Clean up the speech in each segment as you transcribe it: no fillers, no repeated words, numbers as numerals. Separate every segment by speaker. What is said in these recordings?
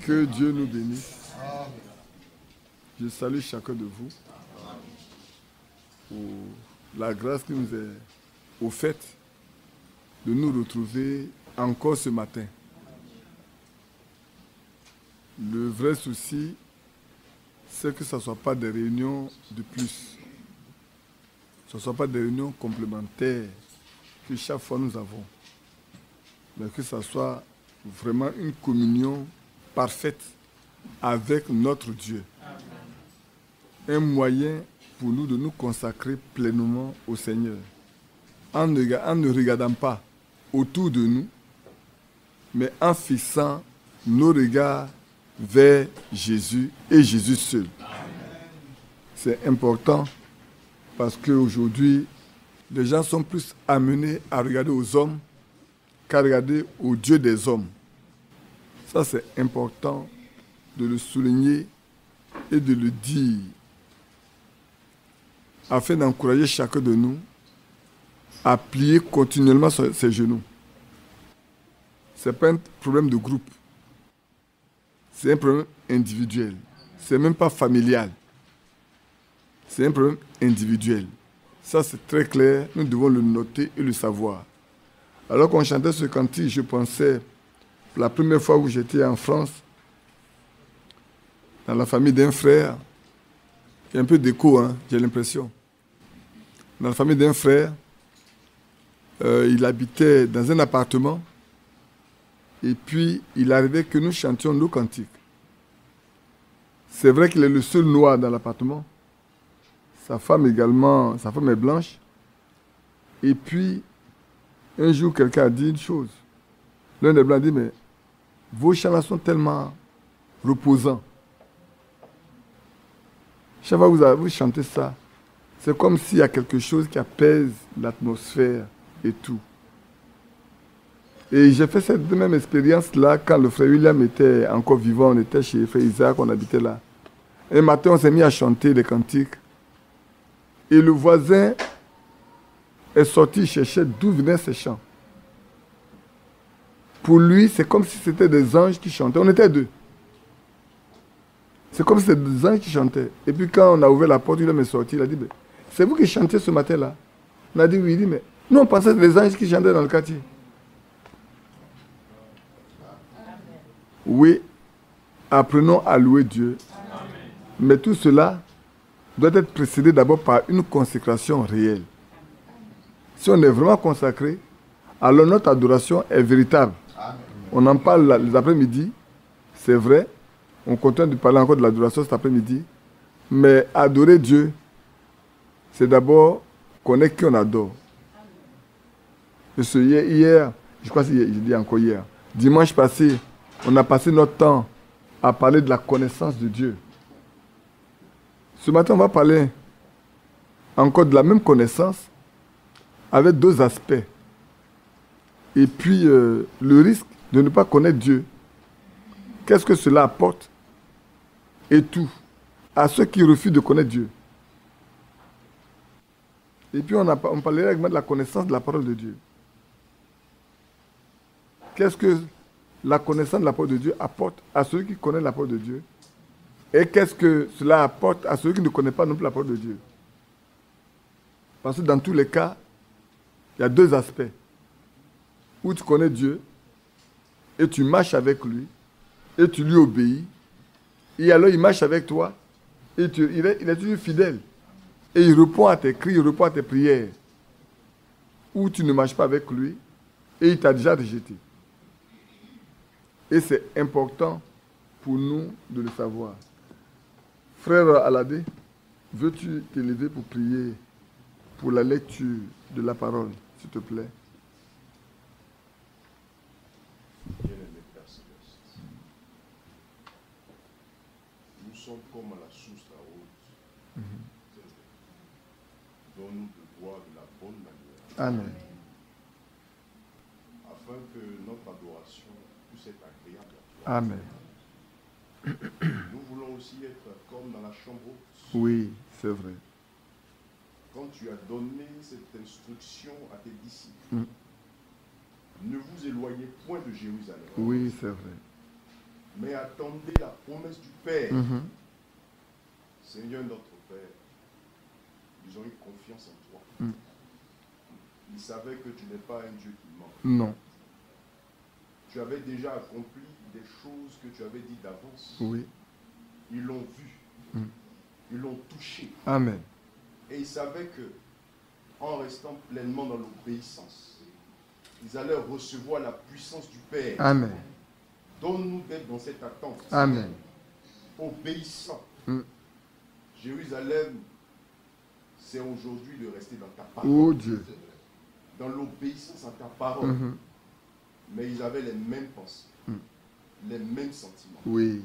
Speaker 1: Que Dieu nous bénisse. Je salue chacun de vous pour la grâce qui nous est offerte de nous retrouver encore ce matin. Le vrai souci, c'est que ce ne soit pas des réunions de plus. Ce ne soit pas des réunions complémentaires que chaque fois nous avons. Mais que ce soit vraiment une communion parfaite avec notre Dieu. Un moyen pour nous de nous consacrer pleinement au Seigneur. En ne regardant pas autour de nous, mais en fixant nos regards vers Jésus et Jésus seul. C'est important parce qu'aujourd'hui, les gens sont plus amenés à regarder aux hommes qu'à regarder au Dieu des hommes. Ça, c'est important de le souligner et de le dire afin d'encourager chacun de nous à plier continuellement ses genoux. Ce n'est pas un problème de groupe. C'est un problème individuel. Ce n'est même pas familial. C'est un problème individuel. Ça, c'est très clair. Nous devons le noter et le savoir. Alors qu'on chantait ce cantique, je pensais, la première fois où j'étais en France, dans la famille d'un frère, il y a un peu d'écho, hein, j'ai l'impression. Dans la famille d'un frère, il habitait dans un appartement, et puis il arrivait que nous chantions nos cantiques. C'est vrai qu'il est le seul noir dans l'appartement. Sa femme également, sa femme est blanche. Et puis, un jour, quelqu'un a dit une chose. L'un des blancs a dit, mais vos chants sont tellement reposants. Chaque fois que vous chantez ça, c'est comme s'il y a quelque chose qui apaise l'atmosphère et tout. Et j'ai fait cette même expérience-là quand le frère William était encore vivant. On était chez le frère Isaac, on habitait là. Un matin, on s'est mis à chanter des cantiques. Et le voisin est sorti chercher d'où venaient ces chants. Pour lui, c'est comme si c'était des anges qui chantaient. On était deux. C'est comme si c'était des anges qui chantaient. Et puis quand on a ouvert la porte, il est sorti, il a dit, c'est vous qui chantez ce matin-là? On a dit oui, il dit, mais nous on pensait que c'était les anges qui chantaient dans le quartier. Oui, apprenons à louer Dieu. Mais tout cela doit être précédé d'abord par une consécration réelle. Si on est vraiment consacré, alors notre adoration est véritable. On en parle les après-midi, c'est vrai. On continue de parler encore de l'adoration cet après-midi. Mais adorer Dieu, c'est d'abord connaître qui on adore. Parce que hier, je crois que j'ai dit encore hier, dimanche passé, on a passé notre temps à parler de la connaissance de Dieu. Ce matin, on va parler encore de la même connaissance avec deux aspects. Et puis, le risque de ne pas connaître Dieu. Qu'est-ce que cela apporte? Et tout. À ceux qui refusent de connaître Dieu. Et puis, on parlera également de la connaissance de la parole de Dieu. Qu'est-ce que la connaissance de la parole de Dieu apporte à ceux qui connaissent la parole de Dieu? Et qu'est-ce que cela apporte à ceux qui ne connaissent pas non plus la parole de Dieu? Parce que dans tous les cas, il y a deux aspects. Où tu connais Dieu, et tu marches avec lui, et tu lui obéis, et alors il marche avec toi, et il est toujours fidèle. Et il répond à tes cris, il répond à tes prières. Ou tu ne marches pas avec lui, et il t'a déjà rejeté. Et c'est important pour nous de le savoir. Frère Aladé, veux-tu t'élever pour prier pour la lecture de la parole, s'il te plaît?
Speaker 2: Bien-aimé Père Céleste, nous sommes comme à la source la haute. Donne-nous de boire de la bonne manière.
Speaker 1: Amen.
Speaker 2: Afin que notre adoration puisse être agréable à toi.
Speaker 1: Amen.
Speaker 2: Nous voulons aussi être comme dans la chambre haute.
Speaker 1: Oui, c'est vrai.
Speaker 2: Quand tu as donné cette instruction à tes disciples, ne vous éloignez point de Jérusalem.
Speaker 1: Oui, c'est vrai.
Speaker 2: Mais attendez la promesse du Père. Seigneur notre Père, ils ont eu confiance en toi. Ils savaient que tu n'es pas un Dieu qui ment.
Speaker 1: Non.
Speaker 2: Tu avais déjà accompli des choses que tu avais dit d'avance.
Speaker 1: Oui.
Speaker 2: Ils l'ont vu. Ils l'ont touché.
Speaker 1: Amen.
Speaker 2: Et ils savaient que, en restant pleinement dans l'obéissance, ils allaient recevoir la puissance du Père.
Speaker 1: Amen.
Speaker 2: Donne-nous d'être dans cette attente.
Speaker 1: Amen.
Speaker 2: Obéissant. Jérusalem, c'est aujourd'hui de rester dans ta parole.
Speaker 1: Oh Dieu.
Speaker 2: Dans l'obéissance à ta parole. Mais ils avaient les mêmes pensées, les mêmes sentiments.
Speaker 1: Oui.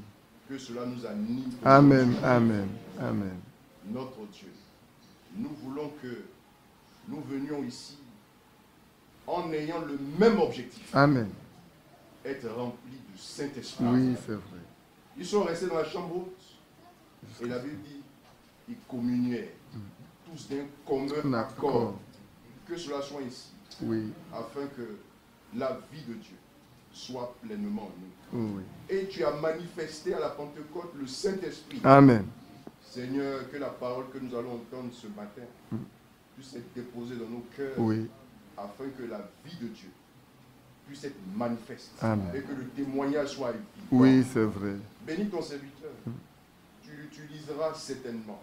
Speaker 2: Que cela nous anime.
Speaker 1: Amen, amen, amen.
Speaker 2: Notre Dieu, nous voulons que nous venions ici en ayant le même objectif.
Speaker 1: Amen.
Speaker 2: Être remplis du Saint-Esprit.
Speaker 1: Oui, c'est vrai.
Speaker 2: Ils sont restés dans la chambre haute. Et la Bible dit, ils communiaient tous d'un commun accord. Que cela soit ici.
Speaker 1: Oui.
Speaker 2: Afin que la vie de Dieu soit pleinement en nous.
Speaker 1: Oui.
Speaker 2: Et tu as manifesté à la Pentecôte le Saint-Esprit.
Speaker 1: Amen.
Speaker 2: Seigneur, que la parole que nous allons entendre ce matin puisse être déposée dans nos cœurs.
Speaker 1: Oui.
Speaker 2: Afin que la vie de Dieu puisse être manifeste.
Speaker 1: Amen.
Speaker 2: Et que le témoignage soit vivant.
Speaker 1: Oui, c'est vrai.
Speaker 2: Bénis ton serviteur. Tu l'utiliseras certainement.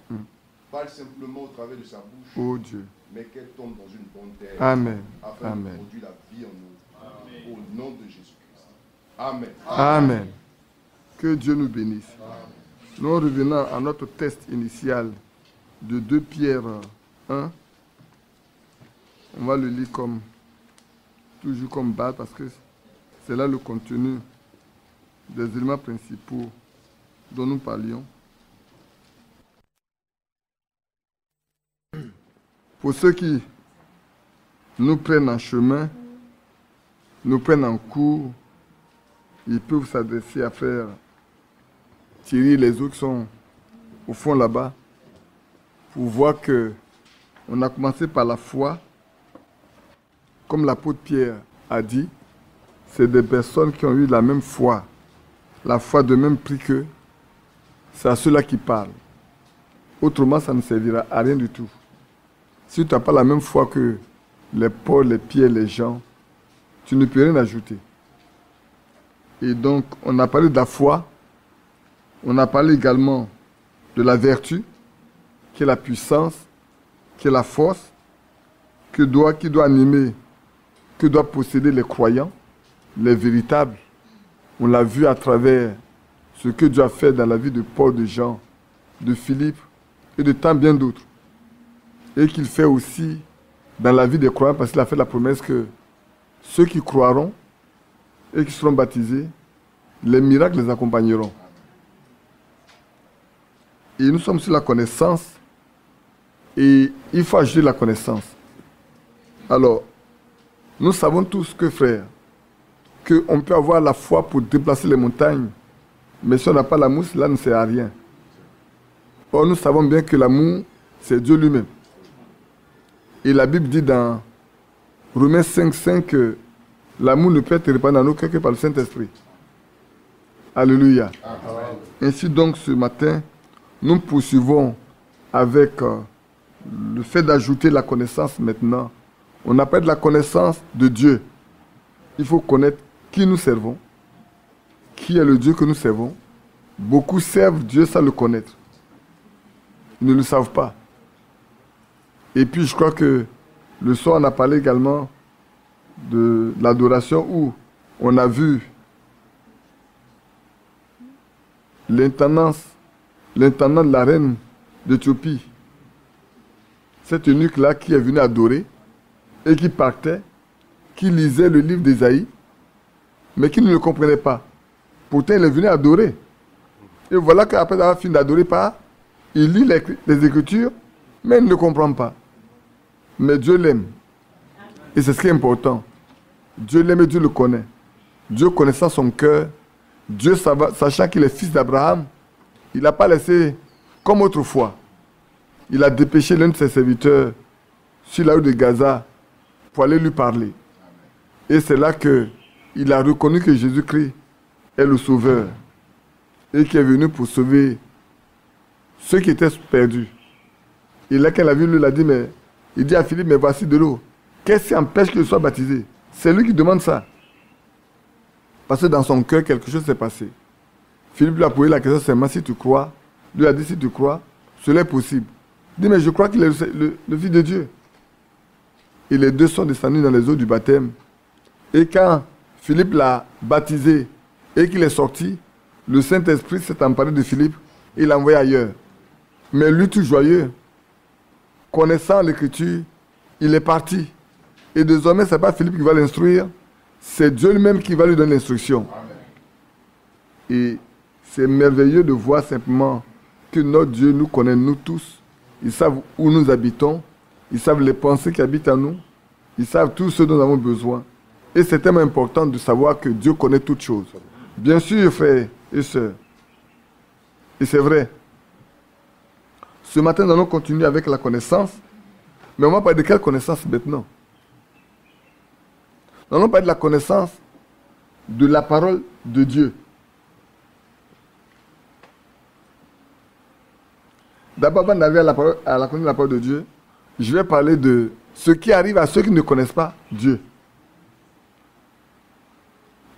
Speaker 2: Pas simplement au travers de sa bouche.
Speaker 1: Oh Dieu.
Speaker 2: Mais qu'elle tombe dans une bonne terre.
Speaker 1: Amen.
Speaker 2: Afin
Speaker 1: Amen.
Speaker 2: de produire la vie en nous. Amen. Au nom de Jésus-Christ. Amen.
Speaker 1: Amen. Que Dieu nous bénisse. Amen. Nous revenons à notre test initial de 2 Pierre 1. On va le lire comme toujours comme base parce que c'est là le contenu des éléments principaux dont nous parlions. Pour ceux qui nous prennent en chemin, nous prennent en cours, ils peuvent s'adresser à frère Thierry, les autres qui sont au fond là-bas, pour voir que on a commencé par la foi. Comme l'apôtre Pierre a dit, c'est des personnes qui ont eu la même foi, la foi de même prix qu'eux. c'est à ceux-là qui parlent. Autrement, ça ne servira à rien du tout. Si tu n'as pas la même foi que les Paul, les Pierre, les Jean, tu ne peux rien ajouter. Et donc, on a parlé de la foi, on a parlé également de la vertu, qui est la puissance, qui est la force, qui doit animer, que doivent posséder les croyants, les véritables. On l'a vu à travers ce que Dieu a fait dans la vie de Paul, de Jean, de Philippe et de tant bien d'autres. Et qu'il fait aussi dans la vie des croyants, parce qu'il a fait la promesse que ceux qui croiront et qui seront baptisés, les miracles les accompagneront. Et nous sommes sur la connaissance, et il faut ajouter la connaissance. Alors, nous savons tous que, frère, qu'on peut avoir la foi pour déplacer les montagnes, mais si on n'a pas l'amour, cela ne sert à rien. Or, nous savons bien que l'amour, c'est Dieu lui-même. Et la Bible dit dans Romains 5,5 que l'amour ne peut être répandu dans nos cœurs que par le Saint-Esprit. Alléluia. Amen. Ainsi donc, ce matin, nous poursuivons avec le fait d'ajouter la connaissance maintenant. On appelle la connaissance de Dieu. Il faut connaître qui nous servons, qui est le Dieu que nous servons. Beaucoup servent Dieu sans le connaître. Ils ne le savent pas. Et puis je crois que le soir on a parlé également de l'adoration où on a vu l'intendant de la reine d'Éthiopie. Cet eunuque-là qui est venu adorer et qui partait, qui lisait le livre d'Ésaïe, mais qui ne le comprenait pas. Pourtant, il est venu adorer. Et voilà qu'après avoir fini d'adorer, il lit les Écritures, mais il ne comprend pas. Mais Dieu l'aime. Et c'est ce qui est important. Dieu l'aime et Dieu le connaît. Dieu connaissant son cœur, Dieu sachant qu'il est fils d'Abraham, il n'a pas laissé comme autrefois. Il a dépêché l'un de ses serviteurs sur la rue de Gaza pour aller lui parler. Et c'est là qu'il a reconnu que Jésus-Christ est le Sauveur et qui est venu pour sauver ceux qui étaient perdus. Et là, quand il a vu, lui, il a dit, mais il dit à Philippe, mais voici de l'eau. Qu'est-ce qui empêche qu'il soit baptisé? C'est lui qui demande ça. Parce que dans son cœur, quelque chose s'est passé. Philippe lui a posé la question seulement si tu crois. Lui a dit, si tu crois, cela est possible. Il dit, mais je crois qu'il est le Fils de Dieu. Et les deux sont descendus dans les eaux du baptême. Et quand Philippe l'a baptisé et qu'il est sorti, le Saint-Esprit s'est emparé de Philippe et il l'a envoyé ailleurs. Mais lui, tout joyeux, connaissant l'Écriture, il est parti. Et désormais, ce n'est pas Philippe qui va l'instruire, c'est Dieu lui-même qui va lui donner l'instruction. Et c'est merveilleux de voir simplement que notre Dieu nous connaît, nous tous. Ils savent où nous habitons, ils savent les pensées qui habitent en nous, ils savent tout ce dont nous avons besoin. Et c'est tellement important de savoir que Dieu connaît toutes choses. Bien sûr, frères et sœurs. Et c'est vrai. Ce matin, nous allons continuer avec la connaissance. Mais on va parler de quelle connaissance maintenant? Nous allons parler de la connaissance de la parole de Dieu. D'abord, avant d'arriver à la connaissance de la parole de Dieu, je vais parler de ce qui arrive à ceux qui ne connaissent pas Dieu.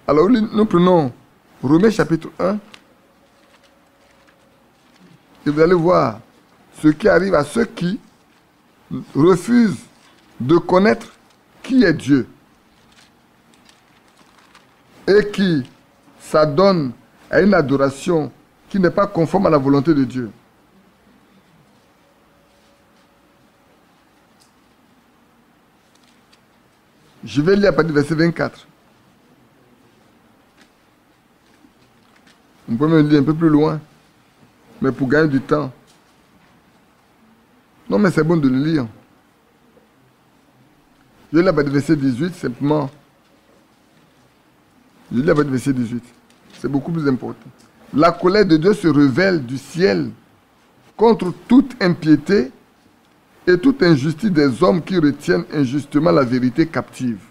Speaker 1: Alors, nous prenons Romains chapitre 1. Et vous allez voir ce qui arrive à ceux qui refusent de connaître qui est Dieu. Et qui s'adonnent à une adoration qui n'est pas conforme à la volonté de Dieu. Je vais lire à partir du verset 24. On peut me lire un peu plus loin, mais pour gagner du temps. Non, mais c'est bon de le lire. Je lis à partir du verset 18, simplement. Je lis à partir du verset 18. C'est beaucoup plus important. La colère de Dieu se révèle du ciel contre toute impiété et toute injustice des hommes qui retiennent injustement la vérité captive.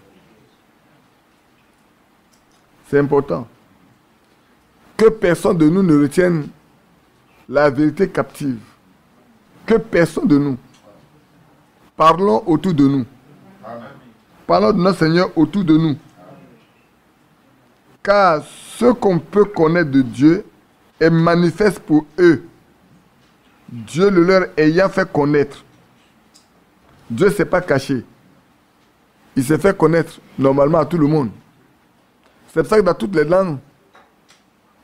Speaker 1: C'est important. Que personne de nous ne retienne la vérité captive. Que personne de nous. Parlons autour de nous. Parlons de notre Seigneur autour de nous. Car ce qu'on peut connaître de Dieu est manifeste pour eux. Dieu le leur ayant fait connaître. Dieu ne s'est pas caché. Il s'est fait connaître normalement à tout le monde. C'est pour ça que dans toutes les langues,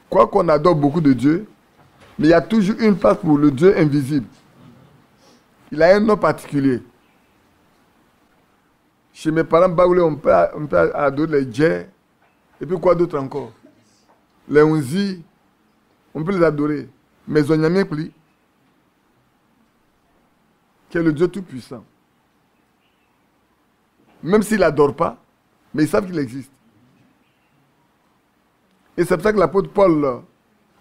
Speaker 1: quoi qu'on adore beaucoup de Dieu, mais il y a toujours une place pour le Dieu invisible. Il a un nom particulier. Chez mes parents baoulés, on peut adorer les djers. Et puis quoi d'autre encore? Les onzi, on peut les adorer. Mais on n'y a même plus. Qui est le Dieu Tout-Puissant. Même s'ils n'adorent pas, mais ils savent qu'il existe. Et c'est pour ça que l'apôtre Paul,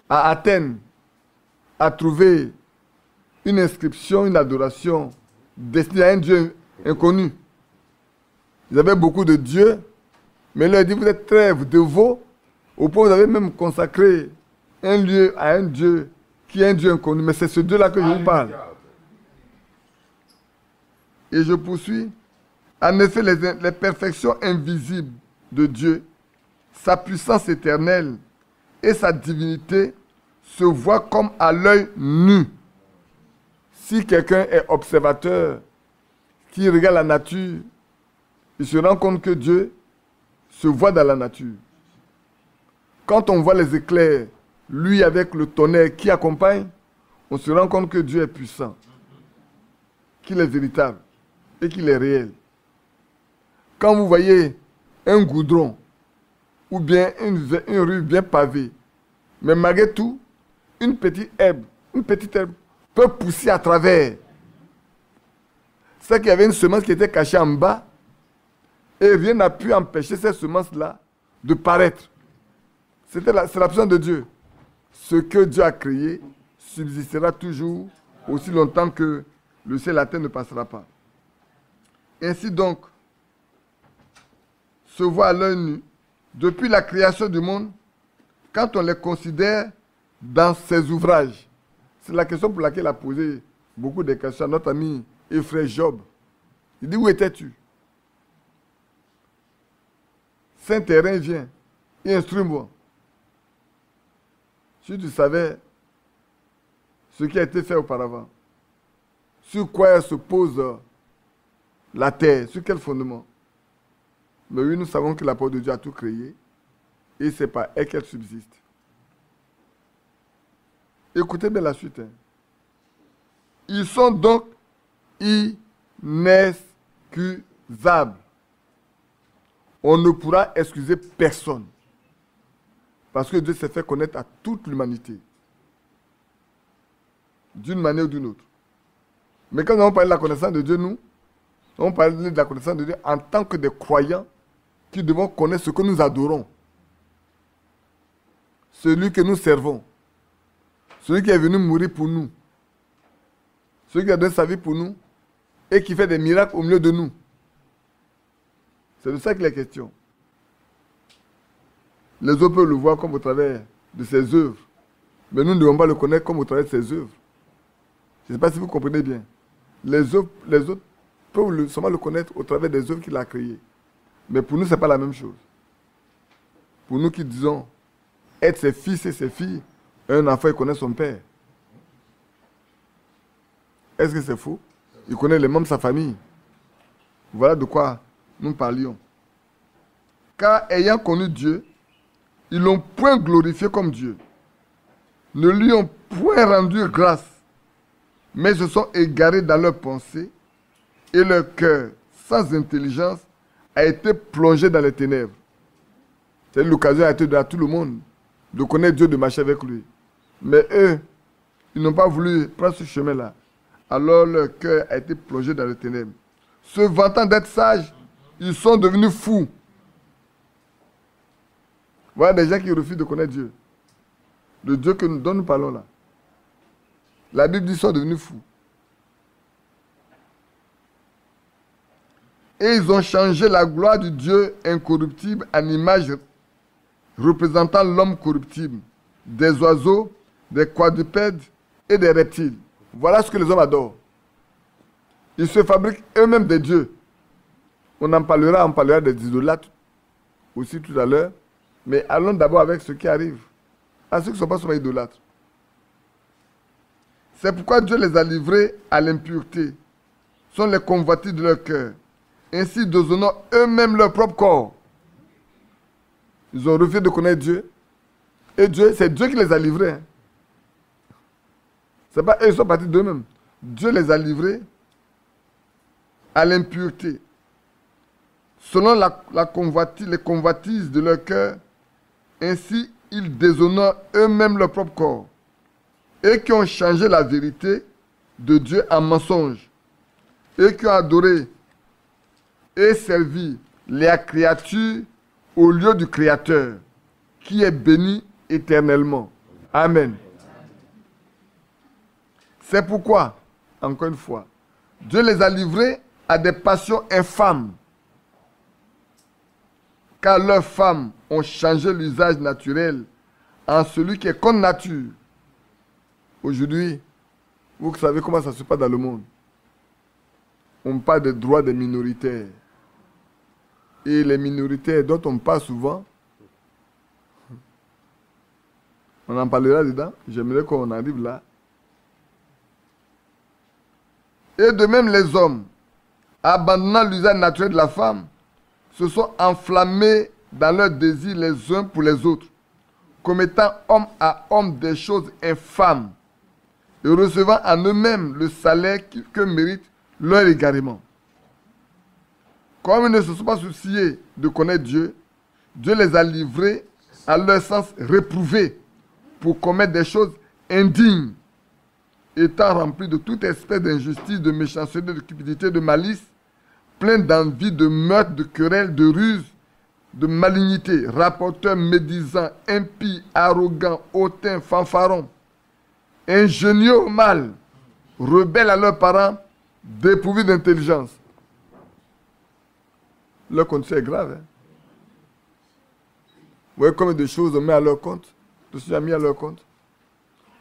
Speaker 1: à Athènes, a trouvé une inscription, une adoration destinée à un Dieu inconnu. Ils avaient beaucoup de dieux, mais il leur dit, vous êtes très dévots, au point où vous avez même consacré un lieu à un Dieu qui est un Dieu inconnu. Mais c'est ce Dieu-là que je vous parle. Et je poursuis. En effet, les perfections invisibles de Dieu, sa puissance éternelle et sa divinité se voient comme à l'œil nu. Si quelqu'un est observateur, qui regarde la nature, il se rend compte que Dieu se voit dans la nature. Quand on voit les éclairs, lui avec le tonnerre qui accompagne, on se rend compte que Dieu est puissant, qu'il est véritable et qu'il est réel. Quand vous voyez un goudron ou bien une rue bien pavée, mais malgré tout, une petite herbe peut pousser à travers. C'est qu'il y avait une semence qui était cachée en bas et rien n'a pu empêcher cette semence-là de paraître. C'est la puissance de Dieu. Ce que Dieu a créé subsistera toujours aussi longtemps que le ciel et la terre ne passera pas. Ainsi donc, se voit à l'œil nu, depuis la création du monde, quand on les considère dans ses ouvrages. C'est la question pour laquelle il a posé beaucoup de questions à notre ami et frère Job. Il dit, où étais-tu? Saint-Terrain vient et instruis-moi. Si tu savais ce qui a été fait auparavant, sur quoi se pose la terre, sur quel fondement? Mais oui, nous savons que la parole de Dieu a tout créé et c'est par elle qu'elle subsiste. Écoutez bien la suite. Ils sont donc inexcusables. On ne pourra excuser personne. Parce que Dieu s'est fait connaître à toute l'humanité. D'une manière ou d'une autre. Mais quand nous avons parlé de la connaissance de Dieu, nous avons parlé de la connaissance de Dieu en tant que des croyants qui devons connaître ce que nous adorons. Celui que nous servons. Celui qui est venu mourir pour nous. Celui qui a donné sa vie pour nous et qui fait des miracles au milieu de nous. C'est de ça qu'il est question. Les autres peuvent le voir comme au travers de ses œuvres. Mais nous ne devons pas le connaître comme au travers de ses œuvres. Je ne sais pas si vous comprenez bien. Les autres peuvent seulement le connaître au travers des œuvres qu'il a créées. Mais pour nous, ce n'est pas la même chose. Pour nous qui disons être ses fils et ses filles, un enfant, il connaît son père. Est-ce que c'est faux? Il connaît les membres de sa famille. Voilà de quoi nous parlions. Car ayant connu Dieu, ils l'ont point glorifié comme Dieu. Ne lui ont point rendu grâce, mais se sont égarés dans leurs pensées et leur cœur, sans intelligence, a été plongé dans les ténèbres. C'est l'occasion a été donnée à tout le monde de connaître Dieu, de marcher avec lui. Mais eux, ils n'ont pas voulu prendre ce chemin-là. Alors leur cœur a été plongé dans les ténèbres. Se vantant d'être sages, ils sont devenus fous. Voilà des gens qui refusent de connaître Dieu. Le Dieu dont nous parlons là. La Bible dit qu'ils sont devenus fous. Et ils ont changé la gloire du Dieu incorruptible en image représentant l'homme corruptible, des oiseaux, des quadrupèdes et des reptiles. Voilà ce que les hommes adorent. Ils se fabriquent eux-mêmes des dieux. On parlera des idolâtres aussi tout à l'heure. Mais allons d'abord avec ce qui arrive à ceux qui ne sont pas seulement idolâtres. C'est pourquoi Dieu les a livrés à l'impureté, sont les convoitises de leur cœur, ainsi déshonorant eux-mêmes leur propre corps. Ils ont refusé de connaître Dieu. Et Dieu, c'est Dieu qui les a livrés. Hein. C'est pas eux, ils sont partis d'eux-mêmes. Dieu les a livrés à l'impureté, selon les convoitises de leur cœur. Ainsi, ils déshonorent eux-mêmes leur propre corps, et qui ont changé la vérité de Dieu en mensonge, et qui ont adoré et servi les créatures au lieu du Créateur, qui est béni éternellement. Amen. C'est pourquoi, encore une fois, Dieu les a livrés à des passions infâmes, car leurs femmes ont changé l'usage naturel en celui qui est contre nature. Aujourd'hui, vous savez comment ça se passe dans le monde. On parle des droits des minoritaires. Et les minoritaires dont on parle souvent, on en parlera dedans, j'aimerais qu'on arrive là. Et de même les hommes, abandonnant l'usage naturel de la femme, se sont enflammés dans leur désir les uns pour les autres, commettant homme à homme des choses infâmes, et recevant en eux-mêmes le salaire que mérite leur égarement. Comme ils ne se sont pas souciés de connaître Dieu, Dieu les a livrés à leur sens réprouvé pour commettre des choses indignes, étant remplis de toute espèce d'injustice, de méchanceté, de cupidité, de malice, plein d'envie, de meurtre, de querelle, de ruse, de malignité, rapporteurs, médisants, impies, arrogants, hautains, fanfarons, ingénieux au mal, rebelles à leurs parents, dépourvus d'intelligence. Leur condition est grave. Hein? Vous voyez combien de choses on met à leur compte? Tout ce qui a mis à leur compte.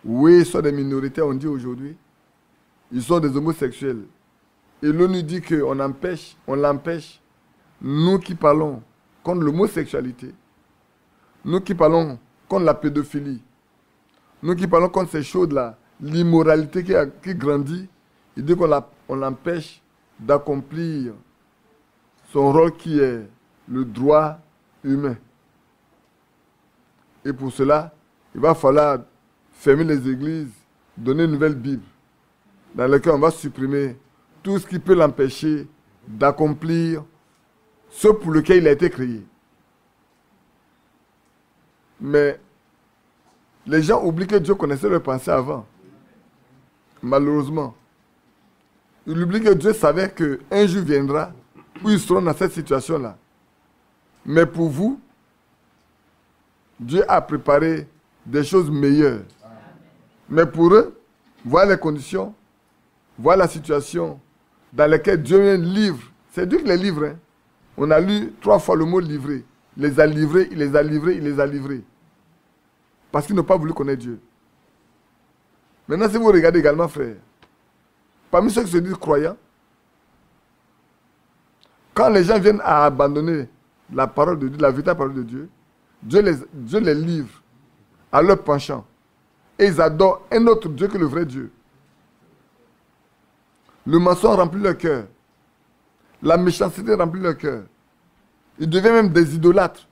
Speaker 1: Oui, ils sont des minorités, on dit aujourd'hui. Ils sont des homosexuels. Et l'ONU dit qu'on l'empêche, nous qui parlons contre l'homosexualité, nous qui parlons contre la pédophilie, nous qui parlons contre ces choses-là, l'immoralité qui grandit, il dit qu'on l'empêche d'accomplir son rôle qui est le droit humain. Et pour cela, il va falloir fermer les églises, donner une nouvelle Bible, dans laquelle on va supprimer tout ce qui peut l'empêcher d'accomplir ce pour lequel il a été créé. Mais les gens oublient que Dieu connaissait leurs pensées avant. Malheureusement. Ils oublient que Dieu savait qu'un jour viendra où ils seront dans cette situation-là. Mais pour vous, Dieu a préparé des choses meilleures. Mais pour eux, voilà les conditions, voilà la situation dans laquelle Dieu livre. C'est Dieu qui les livre. Hein. On a lu 3 fois le mot livrer. Il les a livrés, il les a livrés, il les a livrés. Parce qu'ils n'ont pas voulu connaître Dieu. Maintenant, si vous regardez également, frère, parmi ceux qui se disent croyants, quand les gens viennent à abandonner la parole de Dieu, la véritable parole de Dieu, Dieu les livre à leur penchant. Et ils adorent un autre Dieu que le vrai Dieu. Le mensonge remplit leur cœur. La méchanceté remplit leur cœur. Ils deviennent même des idolâtres.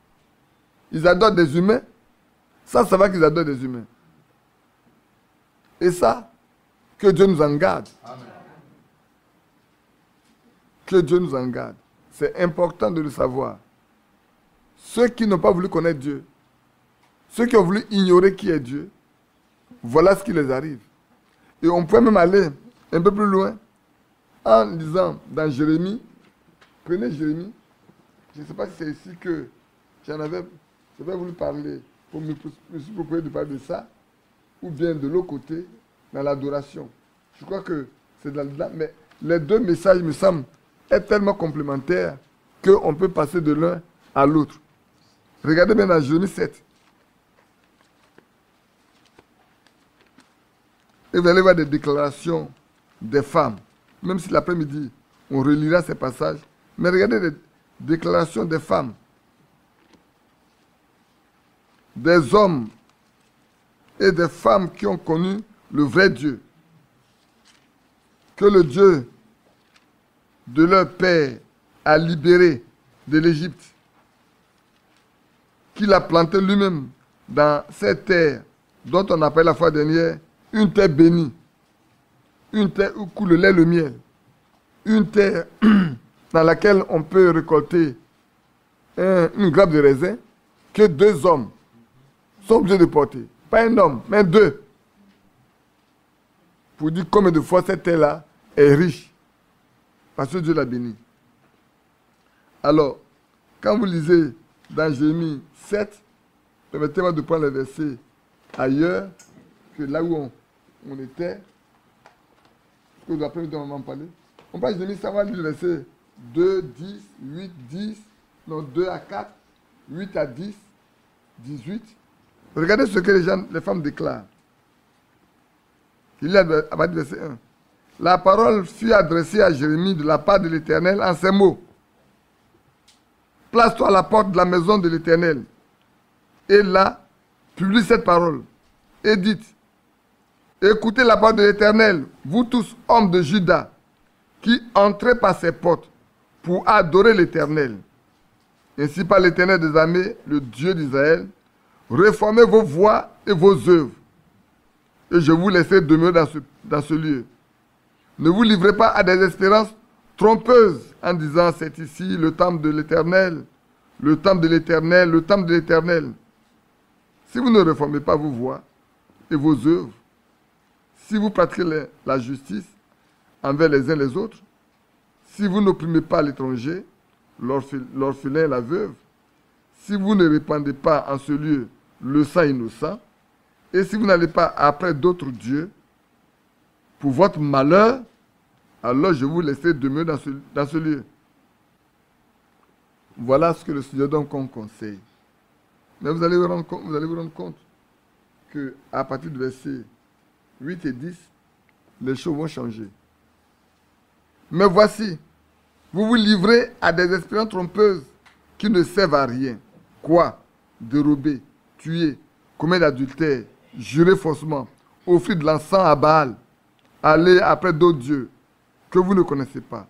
Speaker 1: Ils adorent des humains sans savoir qu'ils adorent des humains. Et ça, que Dieu nous en garde. Amen. Que Dieu nous en garde. C'est important de le savoir. Ceux qui n'ont pas voulu connaître Dieu, ceux qui ont voulu ignorer qui est Dieu, voilà ce qui les arrive. Et on peut même aller un peu plus loin en lisant dans Jérémie. Prenez Jérémie. Je ne sais pas si c'est ici que j'avais voulu parler pour me proposer de parler de ça, ou bien de l'autre côté, dans l'adoration. Je crois que c'est là, mais les deux messages me semblent être tellement complémentaires qu'on peut passer de l'un à l'autre. Regardez bien dans Jérémie 7. Et vous allez voir des déclarations des femmes. Même si l'après-midi, on relira ces passages. Mais regardez les déclarations des femmes. Des hommes et des femmes qui ont connu le vrai Dieu. Que le Dieu de leur père a libéré de l'Égypte. Qu'il a planté lui-même dans cette terre dont on appelle la fois dernière une terre bénie. Une terre où coule le lait et le miel. Une terre dans laquelle on peut récolter une grappe de raisin que 2 hommes sont obligés de porter. Pas un homme, mais 2. Pour dire combien de fois cette terre-là est riche. Parce que Dieu l'a bénie. Alors, quand vous lisez dans Jérémie 7, permettez-moi de prendre les versets ailleurs que là où on était. Que vous après on va parler. On parle de Jérémie, ça va lire le verset 2, 10, 8, 10, non 2 à 4, 8 à 10, 18. Regardez ce que les femmes déclarent. Il y a à partir du verset 1. La parole fut adressée à Jérémie de la part de l'Éternel en ces mots. Place-toi à la porte de la maison de l'Éternel. Et là, publie cette parole. Et dites, écoutez la parole de l'Éternel, vous tous, hommes de Juda, qui entrez par ces portes pour adorer l'Éternel. Ainsi par l'Éternel des armées, le Dieu d'Israël, réformez vos voies et vos œuvres. Et je vous laisserai demeurer dans ce lieu. Ne vous livrez pas à des espérances trompeuses en disant c'est ici le temple de l'Éternel, le temple de l'Éternel, le temple de l'Éternel. Si vous ne réformez pas vos voies et vos œuvres, si vous pratiquez la justice envers les uns les autres, si vous n'opprimez pas l'étranger, l'orphelin et la veuve, si vous ne répandez pas en ce lieu le sang innocent, et si vous n'allez pas après d'autres dieux, pour votre malheur, alors je vous laisserai demeurer dans ce lieu. Voilà ce que le Seigneur donne comme conseil. Mais vous allez vous rendre compte qu'à partir du verset 8 et 10, les choses vont changer. Mais voici, vous vous livrez à des espérances trompeuses qui ne servent à rien. Quoi? Dérober, tuer, commettre l'adultère, jurer faussement, offrir de l'encens à Baal, aller après d'autres dieux que vous ne connaissez pas.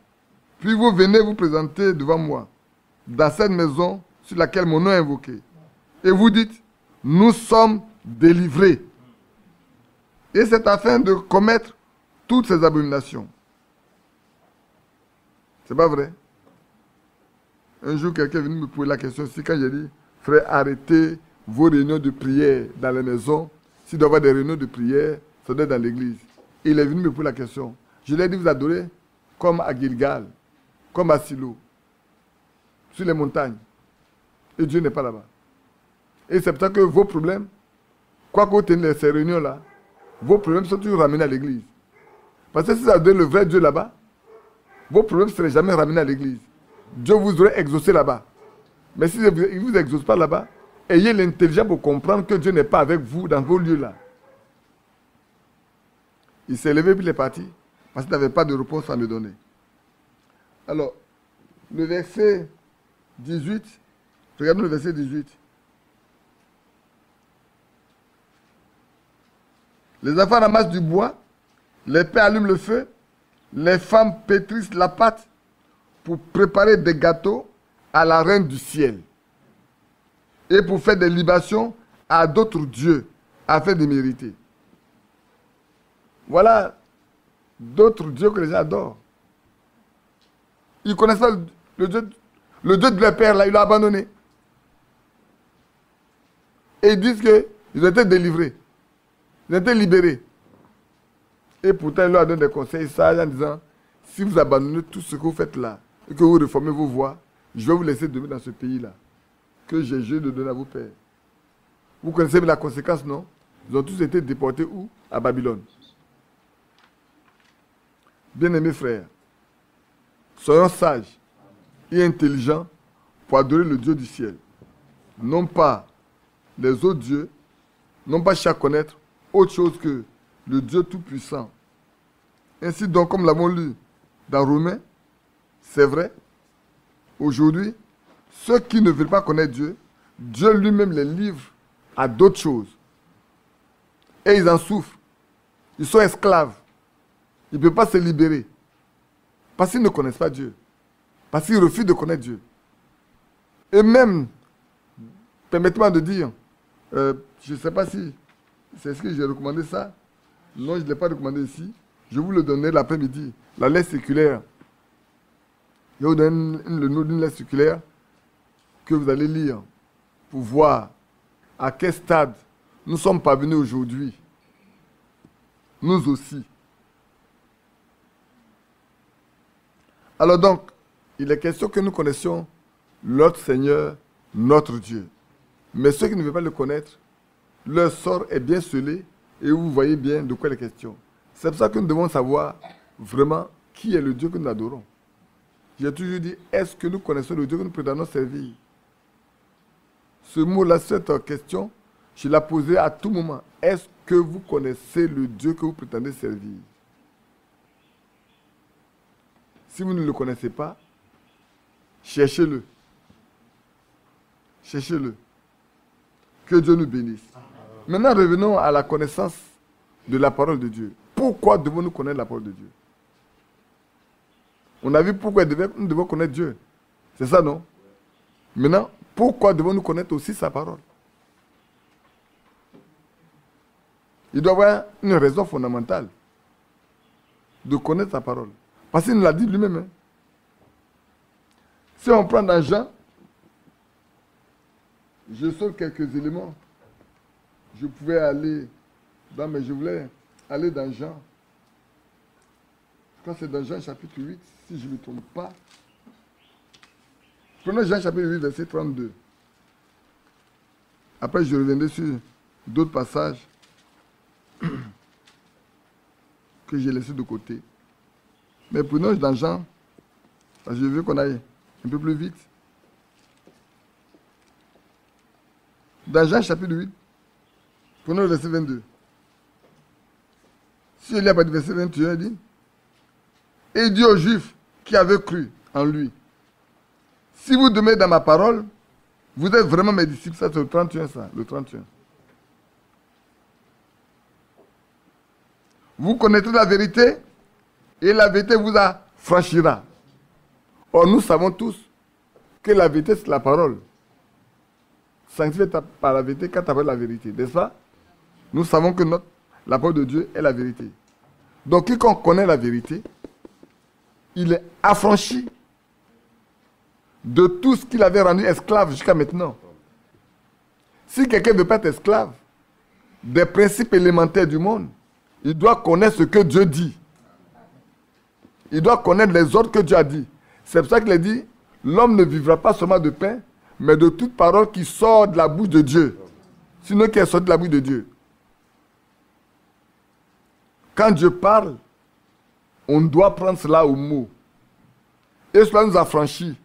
Speaker 1: Puis vous venez vous présenter devant moi, dans cette maison sur laquelle mon nom est invoqué. Et vous dites, nous sommes délivrés. Et c'est afin de commettre toutes ces abominations. C'est pas vrai? Un jour, quelqu'un est venu me poser la question aussi quand j'ai dit, frère, arrêtez vos réunions de prière dans les maisons. S'il doit y avoir des réunions de prière, ça doit être dans l'église. Et il est venu me poser la question. Je lui ai dit, vous adorez comme à Gilgal, comme à Silo, sur les montagnes. Et Dieu n'est pas là-bas. Et c'est peut-être que vos problèmes, quoi que vous tenez ces réunions-là, vos problèmes sont toujours ramenés à l'église. Parce que si vous adorez le vrai Dieu là-bas, vos problèmes ne seraient jamais ramenés à l'église. Dieu vous aurait exaucé là-bas. Mais si il ne vous exauce pas là-bas, ayez l'intelligence pour comprendre que Dieu n'est pas avec vous dans vos lieux-là. Il s'est levé puis il est parti parce qu'il n'avait pas de réponse à me donner. Alors, le verset 18, regardons le verset 18. Les enfants ramassent du bois, les pères allument le feu, les femmes pétrissent la pâte pour préparer des gâteaux à la reine du ciel et pour faire des libations à d'autres dieux afin de mériter. Voilà d'autres dieux que les gens adorent. Ils ne connaissent pas le Dieu de leur père, là, ils l'ont abandonné. Et ils disent qu'ils ont été délivrés. Ils ont été libérés. Et pourtant, ils leur donnent des conseils sages en disant, si vous abandonnez tout ce que vous faites là, et que vous réformez vos voies, je vais vous laisser demeurer dans ce pays-là, que j'ai juré de donner à vos pères. Vous connaissez la conséquence, non? Ils ont tous été déportés où? À Babylone. Bien-aimés frères, soyons sages et intelligents pour adorer le Dieu du ciel. Non pas les autres dieux, non pas chercher à connaître autre chose que le Dieu Tout-Puissant. Ainsi donc, comme l'avons lu dans Romains, c'est vrai, aujourd'hui, ceux qui ne veulent pas connaître Dieu, Dieu lui-même les livre à d'autres choses. Et ils en souffrent. Ils sont esclaves. Ils ne peuvent pas se libérer. Parce qu'ils ne connaissent pas Dieu. Parce qu'ils refusent de connaître Dieu. Et même, permettez-moi de dire, je ne sais pas si c'est ce que j'ai recommandé ça. Non, je ne l'ai pas recommandé ici. Je vous le donnerai l'après-midi. La lettre circulaire. Je vous donne le nom d'une lettre circulaire que vous allez lire pour voir à quel stade nous sommes parvenus aujourd'hui. Nous aussi. Alors donc, il est question que nous connaissions notre Seigneur, notre Dieu. Mais ceux qui ne veulent pas le connaître, leur sort est bien scellé et vous voyez bien de quoi il est question. C'est pour ça que nous devons savoir vraiment qui est le Dieu que nous adorons. J'ai toujours dit, est-ce que nous connaissons le Dieu que nous prétendons servir? Ce mot-là, cette question, je la posais à tout moment. Est-ce que vous connaissez le Dieu que vous prétendez servir? Si vous ne le connaissez pas, cherchez-le. Cherchez-le. Que Dieu nous bénisse. Maintenant, revenons à la connaissance de la parole de Dieu. Pourquoi devons-nous connaître la parole de Dieu? On a vu pourquoi nous devons connaître Dieu. C'est ça, non? Maintenant, pourquoi devons-nous connaître aussi sa parole? Il doit y avoir une raison fondamentale de connaître sa parole. Parce qu'il nous l'a dit lui-même. Hein. Si on prend dans Jean, je sors quelques éléments. Je pouvais aller mais je voulais aller dans Jean. Je crois que c'est dans Jean chapitre 8, si je ne me trompe pas. Prenons Jean chapitre 8, verset 32. Après, je reviendrai sur d'autres passages que j'ai laissés de côté. Mais prenons dans Jean, parce que je veux qu'on aille un peu plus vite. Dans Jean chapitre 8, prenons le verset 22. Si il y a pas de verset 21, il dit, et il dit aux Juifs qui avaient cru en lui, si vous demeurez dans ma parole, vous êtes vraiment mes disciples. Ça, c'est le 31, ça, le 31. Vous connaîtrez la vérité, et la vérité vous affranchira. Or, nous savons tous que la vérité, c'est la parole. Sanctifié par la vérité, quand tu as la vérité, n'est-ce pas? Nous savons que la parole de Dieu est la vérité. Donc, quiconque connaît la vérité, il est affranchi de tout ce qu'il avait rendu esclave jusqu'à maintenant. Si quelqu'un ne veut pas être esclave des principes élémentaires du monde, il doit connaître ce que Dieu dit. Il doit connaître les ordres que Dieu a dit. C'est pour ça qu'il a dit, l'homme ne vivra pas seulement de pain, mais de toute parole qui sort de la bouche de Dieu. Sinon, qui est sortie de la bouche de Dieu. Quand Dieu parle, on doit prendre cela au mot. Et cela nous affranchit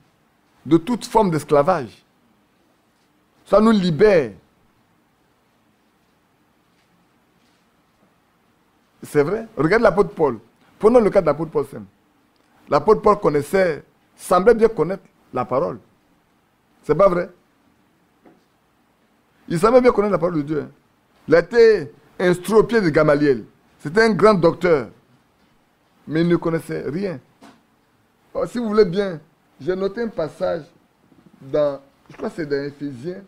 Speaker 1: de toute forme d'esclavage. Ça nous libère. C'est vrai. Regarde l'apôtre Paul. Prenons le cas de l'apôtre Paul simple. L'apôtre Paul semblait bien connaître la parole. C'est pas vrai? Il semblait bien connaître la parole de Dieu. Il a été instruit au pied de Gamaliel. C'était un grand docteur. Mais il ne connaissait rien. Alors, si vous voulez bien, j'ai noté un passage dans, je crois que c'est dans Éphésiens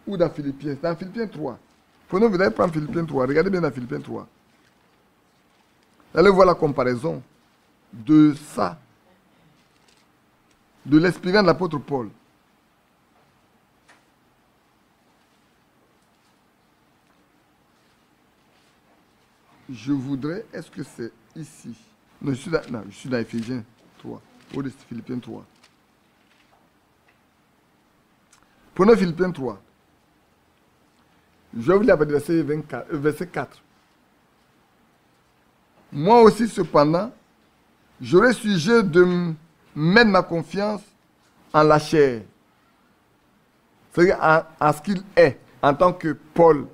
Speaker 1: ou dans Philippiens. C'est dans Philippiens 3. Vous allez prendre Philippiens 3. Regardez bien dans Philippiens 3. Allez voir la comparaison de ça, de l'expérience de l'apôtre Paul. Je voudrais, est-ce que c'est ici? Non, je suis dans Éphésiens 3, ou de Philippiens 3. Prenons Philippiens 3. Je vais vous lire verset 4. Moi aussi, cependant, j'aurais sujet de mettre ma confiance en la chair. C'est-à-dire en ce qu'il est, en tant que Paul.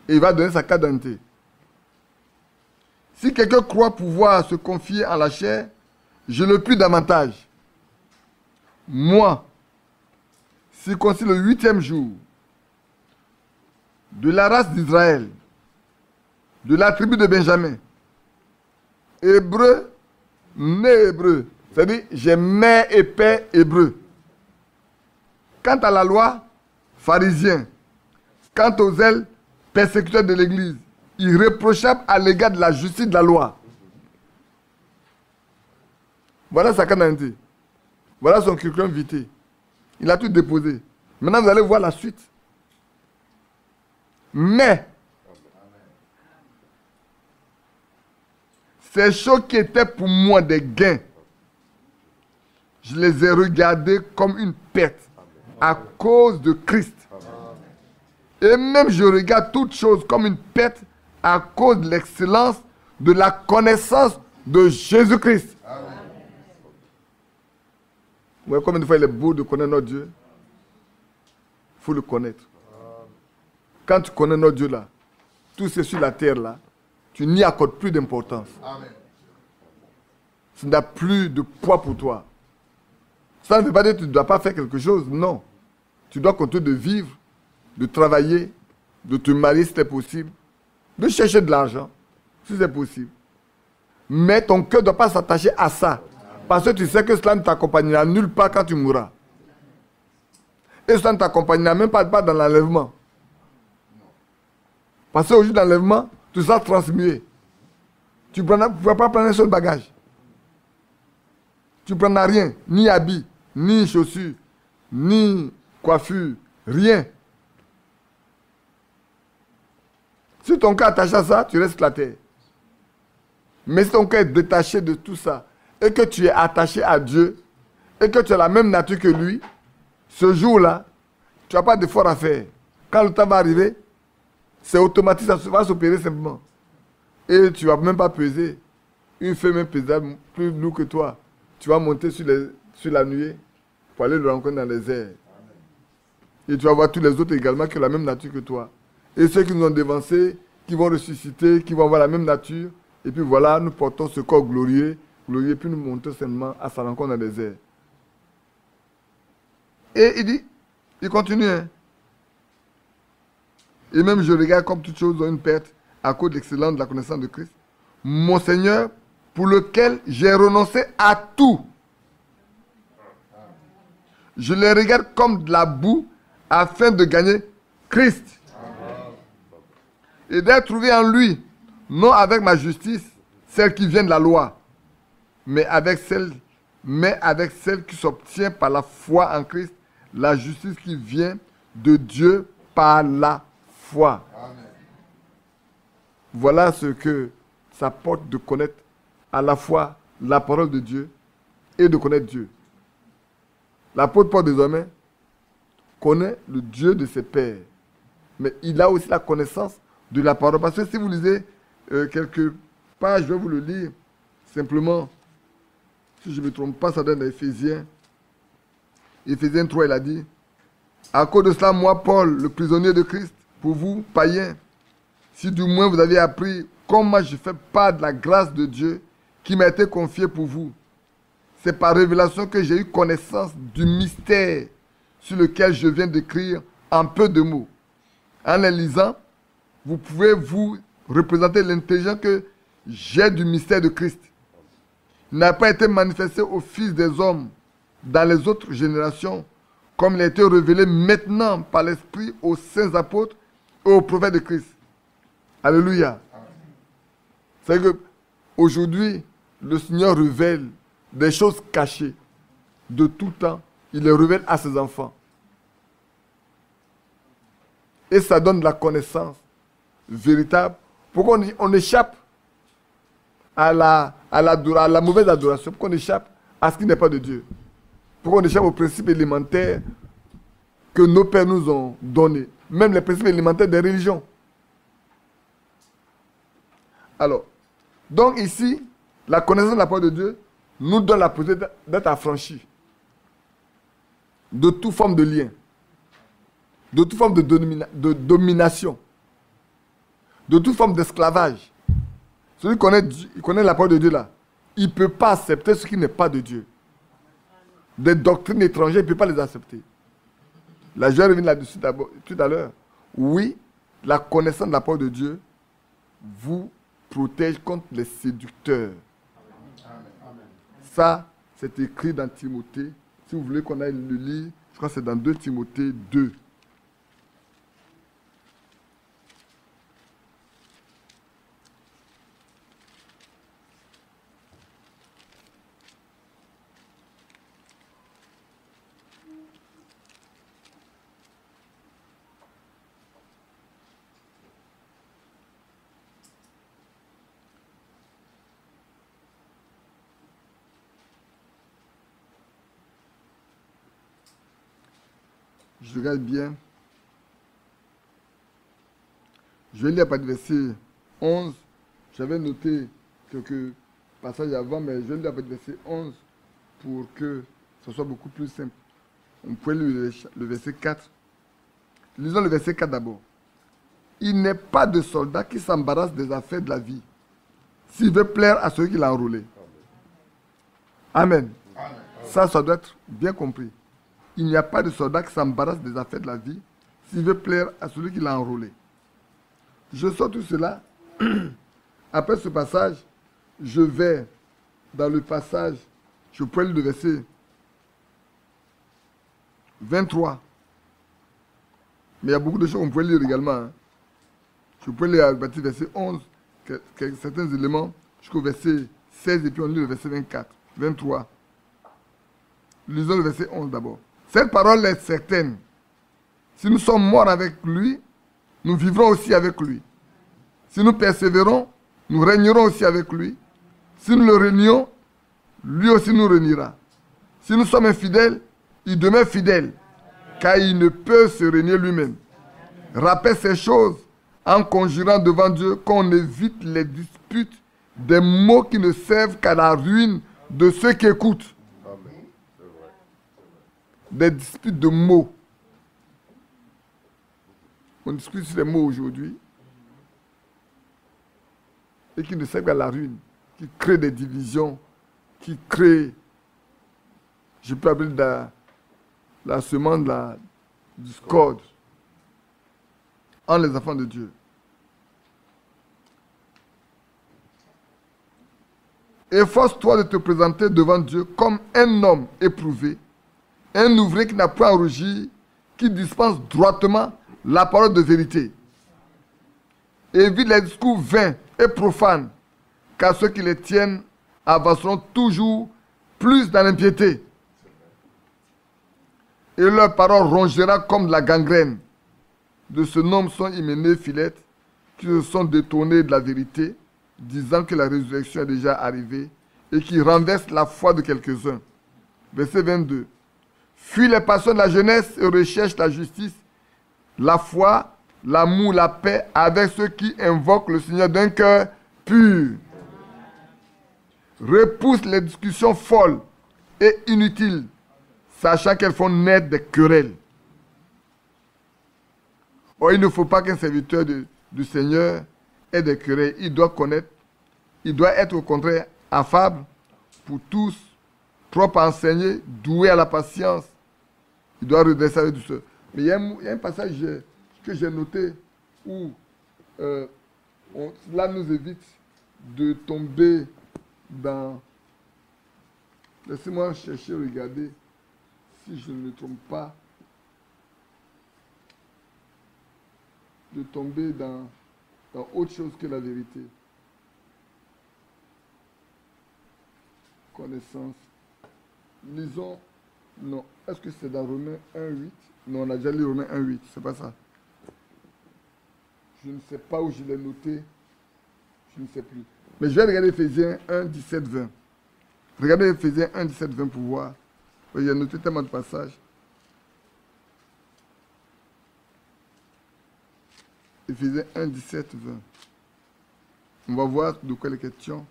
Speaker 1: Et il va donner sa carte d'identité. Si quelqu'un croit pouvoir se confier en la chair, je le puis davantage. Moi, circoncis le 8e jour, de la race d'Israël, de la tribu de Benjamin, hébreu, né hébreu, c'est-à-dire j'ai mère et père hébreu. Quant à la loi, pharisien. Quant aux zèles, persécuteur de l'Église, irréprochable à l'égard de la justice de la loi. Voilà sa candidature. Voilà son curriculum vitae. Il a tout déposé. Maintenant, vous allez voir la suite. Mais, ces choses qui étaient pour moi des gains, je les ai regardées comme une perte à cause de Christ. Et même je regarde toutes choses comme une perte à cause de l'excellence de la connaissance de Jésus-Christ. Vous voyez combien de fois il est beau de connaître notre Dieu? Il faut le connaître. Quand tu connais notre Dieu là, tout ce sur la terre là, tu n'y accordes plus d'importance. Ça n'a plus de poids pour toi. Ça ne veut pas dire que tu ne dois pas faire quelque chose, non. Tu dois continuer de vivre, de travailler, de te marier si c'est possible, de chercher de l'argent si c'est possible. Mais ton cœur ne doit pas s'attacher à ça. Parce que tu sais que cela ne t'accompagnera nulle part quand tu mourras. Et cela ne t'accompagnera même pas dans l'enlèvement. Parce qu'au jour de l'enlèvement, tu seras transmué. Tu ne pourras pas prendre un seul bagage. Tu ne prendras rien, ni habits, ni chaussures, ni coiffure, rien. Si ton cœur est attaché à ça, tu restes sur la terre. Mais si ton cœur est détaché de tout ça, et que tu es attaché à Dieu, et que tu as la même nature que lui, ce jour-là, tu n'as pas d'effort à faire. Quand le temps va arriver, c'est automatique, ça va s'opérer simplement. Et tu ne vas même pas peser. Une femme pesable, plus lourde que toi. Tu vas monter sur la nuée pour aller le rencontrer dans les airs. Et tu vas voir tous les autres également qui ont la même nature que toi. Et ceux qui nous ont dévancés, qui vont ressusciter, qui vont avoir la même nature. Et puis voilà, nous portons ce corps glorieux, puis nous montons seulement à sa rencontre dans les airs. Et il continue. Hein. Et même je regarde comme toute chose ont une perte à cause de l'excellence de la connaissance de Christ. Mon Seigneur, pour lequel j'ai renoncé à tout. Je les regarde comme de la boue afin de gagner Christ. Et d'être trouvé en lui, non avec ma justice, celle qui vient de la loi, mais avec celle qui s'obtient par la foi en Christ, la justice qui vient de Dieu par la foi. Amen. Voilà ce que ça porte de connaître à la fois la parole de Dieu et de connaître Dieu. L'apôtre Paul désormais connaît le Dieu de ses pères, mais il a aussi la connaissance de la parole. Parce que si vous lisez quelques pages, je vais vous le lire simplement. Si je ne me trompe pas, ça donne dans Éphésiens. Éphésiens 3, il a dit: à cause de cela, moi, Paul, le prisonnier de Christ, pour vous, païens, si du moins vous avez appris comment je fais part de la grâce de Dieu qui m'a été confiée pour vous. C'est par révélation que j'ai eu connaissance du mystère sur lequel je viens d'écrire en peu de mots. En les lisant, vous pouvez vous représenter l'intelligence que j'ai du mystère de Christ. Il n'a pas été manifesté aux fils des hommes dans les autres générations, comme il a été révélé maintenant par l'Esprit aux saints apôtres et aux prophètes de Christ. Alléluia. C'est que aujourd'hui, le Seigneur révèle des choses cachées de tout temps. Il les révèle à ses enfants. Et ça donne de la connaissance véritable. Pourquoi on échappe à la mauvaise adoration? Pourquoi on échappe à ce qui n'est pas de Dieu? Pourquoi on échappe aux principes élémentaires que nos pères nous ont donnés? Même les principes élémentaires des religions. Alors, donc ici, la connaissance de la parole de Dieu nous donne la possibilité d'être affranchis de toute forme de lien, de toute forme de domination, de toute forme d'esclavage. Celui qui connaît, il connaît la parole de Dieu là. Il ne peut pas accepter ce qui n'est pas de Dieu. Des doctrines étrangères, il ne peut pas les accepter. Là, je vais revenir là-dessus tout à l'heure. Oui, la connaissance de la parole de Dieu vous protège contre les séducteurs. Ça, c'est écrit dans Timothée. Si vous voulez qu'on aille le lire, je crois que c'est dans 2 Timothée 2. Je regarde bien. Je vais lire à partir du verset 11. J'avais noté quelques passages avant, mais je vais lire à partir du verset 11 pour que ce soit beaucoup plus simple. On peut lire le verset 4. Lisons le verset 4 d'abord. Il n'est pas de soldat qui s'embarrasse des affaires de la vie, s'il veut plaire à celui qui l'a enrôlé. Amen. Ça doit être bien compris. Il n'y a pas de soldat qui s'embarrasse des affaires de la vie s'il veut plaire à celui qui l'a enrôlé. Je sors tout cela. Après ce passage, je vais dans le passage, je peux lire le verset 23. Mais il y a beaucoup de choses qu'on peut lire également. Hein. Je peux lire à partir du verset 11, certains éléments, jusqu'au verset 16, et puis on lit le verset 24, 23. Lisons le verset 11 d'abord. Cette parole est certaine. Si nous sommes morts avec lui, nous vivrons aussi avec lui. Si nous persévérons, nous régnerons aussi avec lui. Si nous le régnons, lui aussi nous régnera. Si nous sommes infidèles, il demeure fidèle, car il ne peut se régner lui-même. Rappelle ces choses en conjurant devant Dieu qu'on évite les disputes des mots qui ne servent qu'à la ruine de ceux qui écoutent. Des disputes de mots. On discute sur les mots aujourd'hui et qui ne servent qu'à la ruine, qui créent des divisions, qui créent, je peux appeler la semence de la discorde entre les enfants de Dieu. Efforce-toi de te présenter devant Dieu comme un homme éprouvé, un ouvrier qui n'a point à rougir, qui dispense droitement la parole de vérité. Évite les discours vains et profanes, car ceux qui les tiennent avanceront toujours plus dans l'impiété. Et leur parole rongera comme de la gangrène. De ce nombre sont Hyménée et Philette, qui se sont détournés de la vérité, disant que la résurrection est déjà arrivée, et qui renversent la foi de quelques-uns. Verset 22. Fuis les passions de la jeunesse et recherche la justice, la foi, l'amour, la paix avec ceux qui invoquent le Seigneur d'un cœur pur. Repousse les discussions folles et inutiles, sachant qu'elles font naître des querelles. Or, il ne faut pas qu'un serviteur du Seigneur ait des querelles. Il doit connaître, il doit être au contraire affable pour tous, propre à enseigner, doué à la patience. Il doit redresser avec douceur. Mais il y a un passage que j'ai noté où cela nous évite de tomber dans... Laissez-moi chercher, regarder si je ne me trompe pas. De tomber dans autre chose que la vérité. Connaissance. Lisons. Non. Est-ce que c'est dans Romains 1.8? Non, on a déjà lu Romains 1.8. C'est pas ça. Je ne sais pas où je l'ai noté. Je ne sais plus. Mais je vais regarder Ephésiens 1, 17, 20. Regardez Ephésiens 1, 17, 20 pour voir. Il y a noté tellement de passages. Ephésiens 1, 17, 20. On va voir de quoi il est question,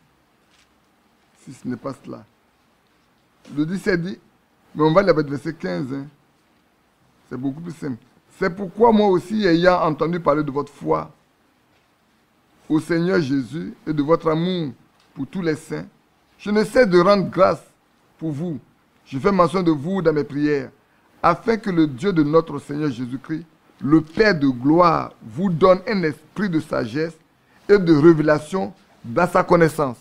Speaker 1: si ce n'est pas cela. Le 17 dit, mais on va lire le verset 15. Hein. C'est beaucoup plus simple. C'est pourquoi moi aussi, ayant entendu parler de votre foi, au Seigneur Jésus et de votre amour pour tous les saints, je ne cesse de rendre grâce pour vous. Je fais mention de vous dans mes prières, afin que le Dieu de notre Seigneur Jésus-Christ, le Père de gloire, vous donne un esprit de sagesse et de révélation dans sa connaissance.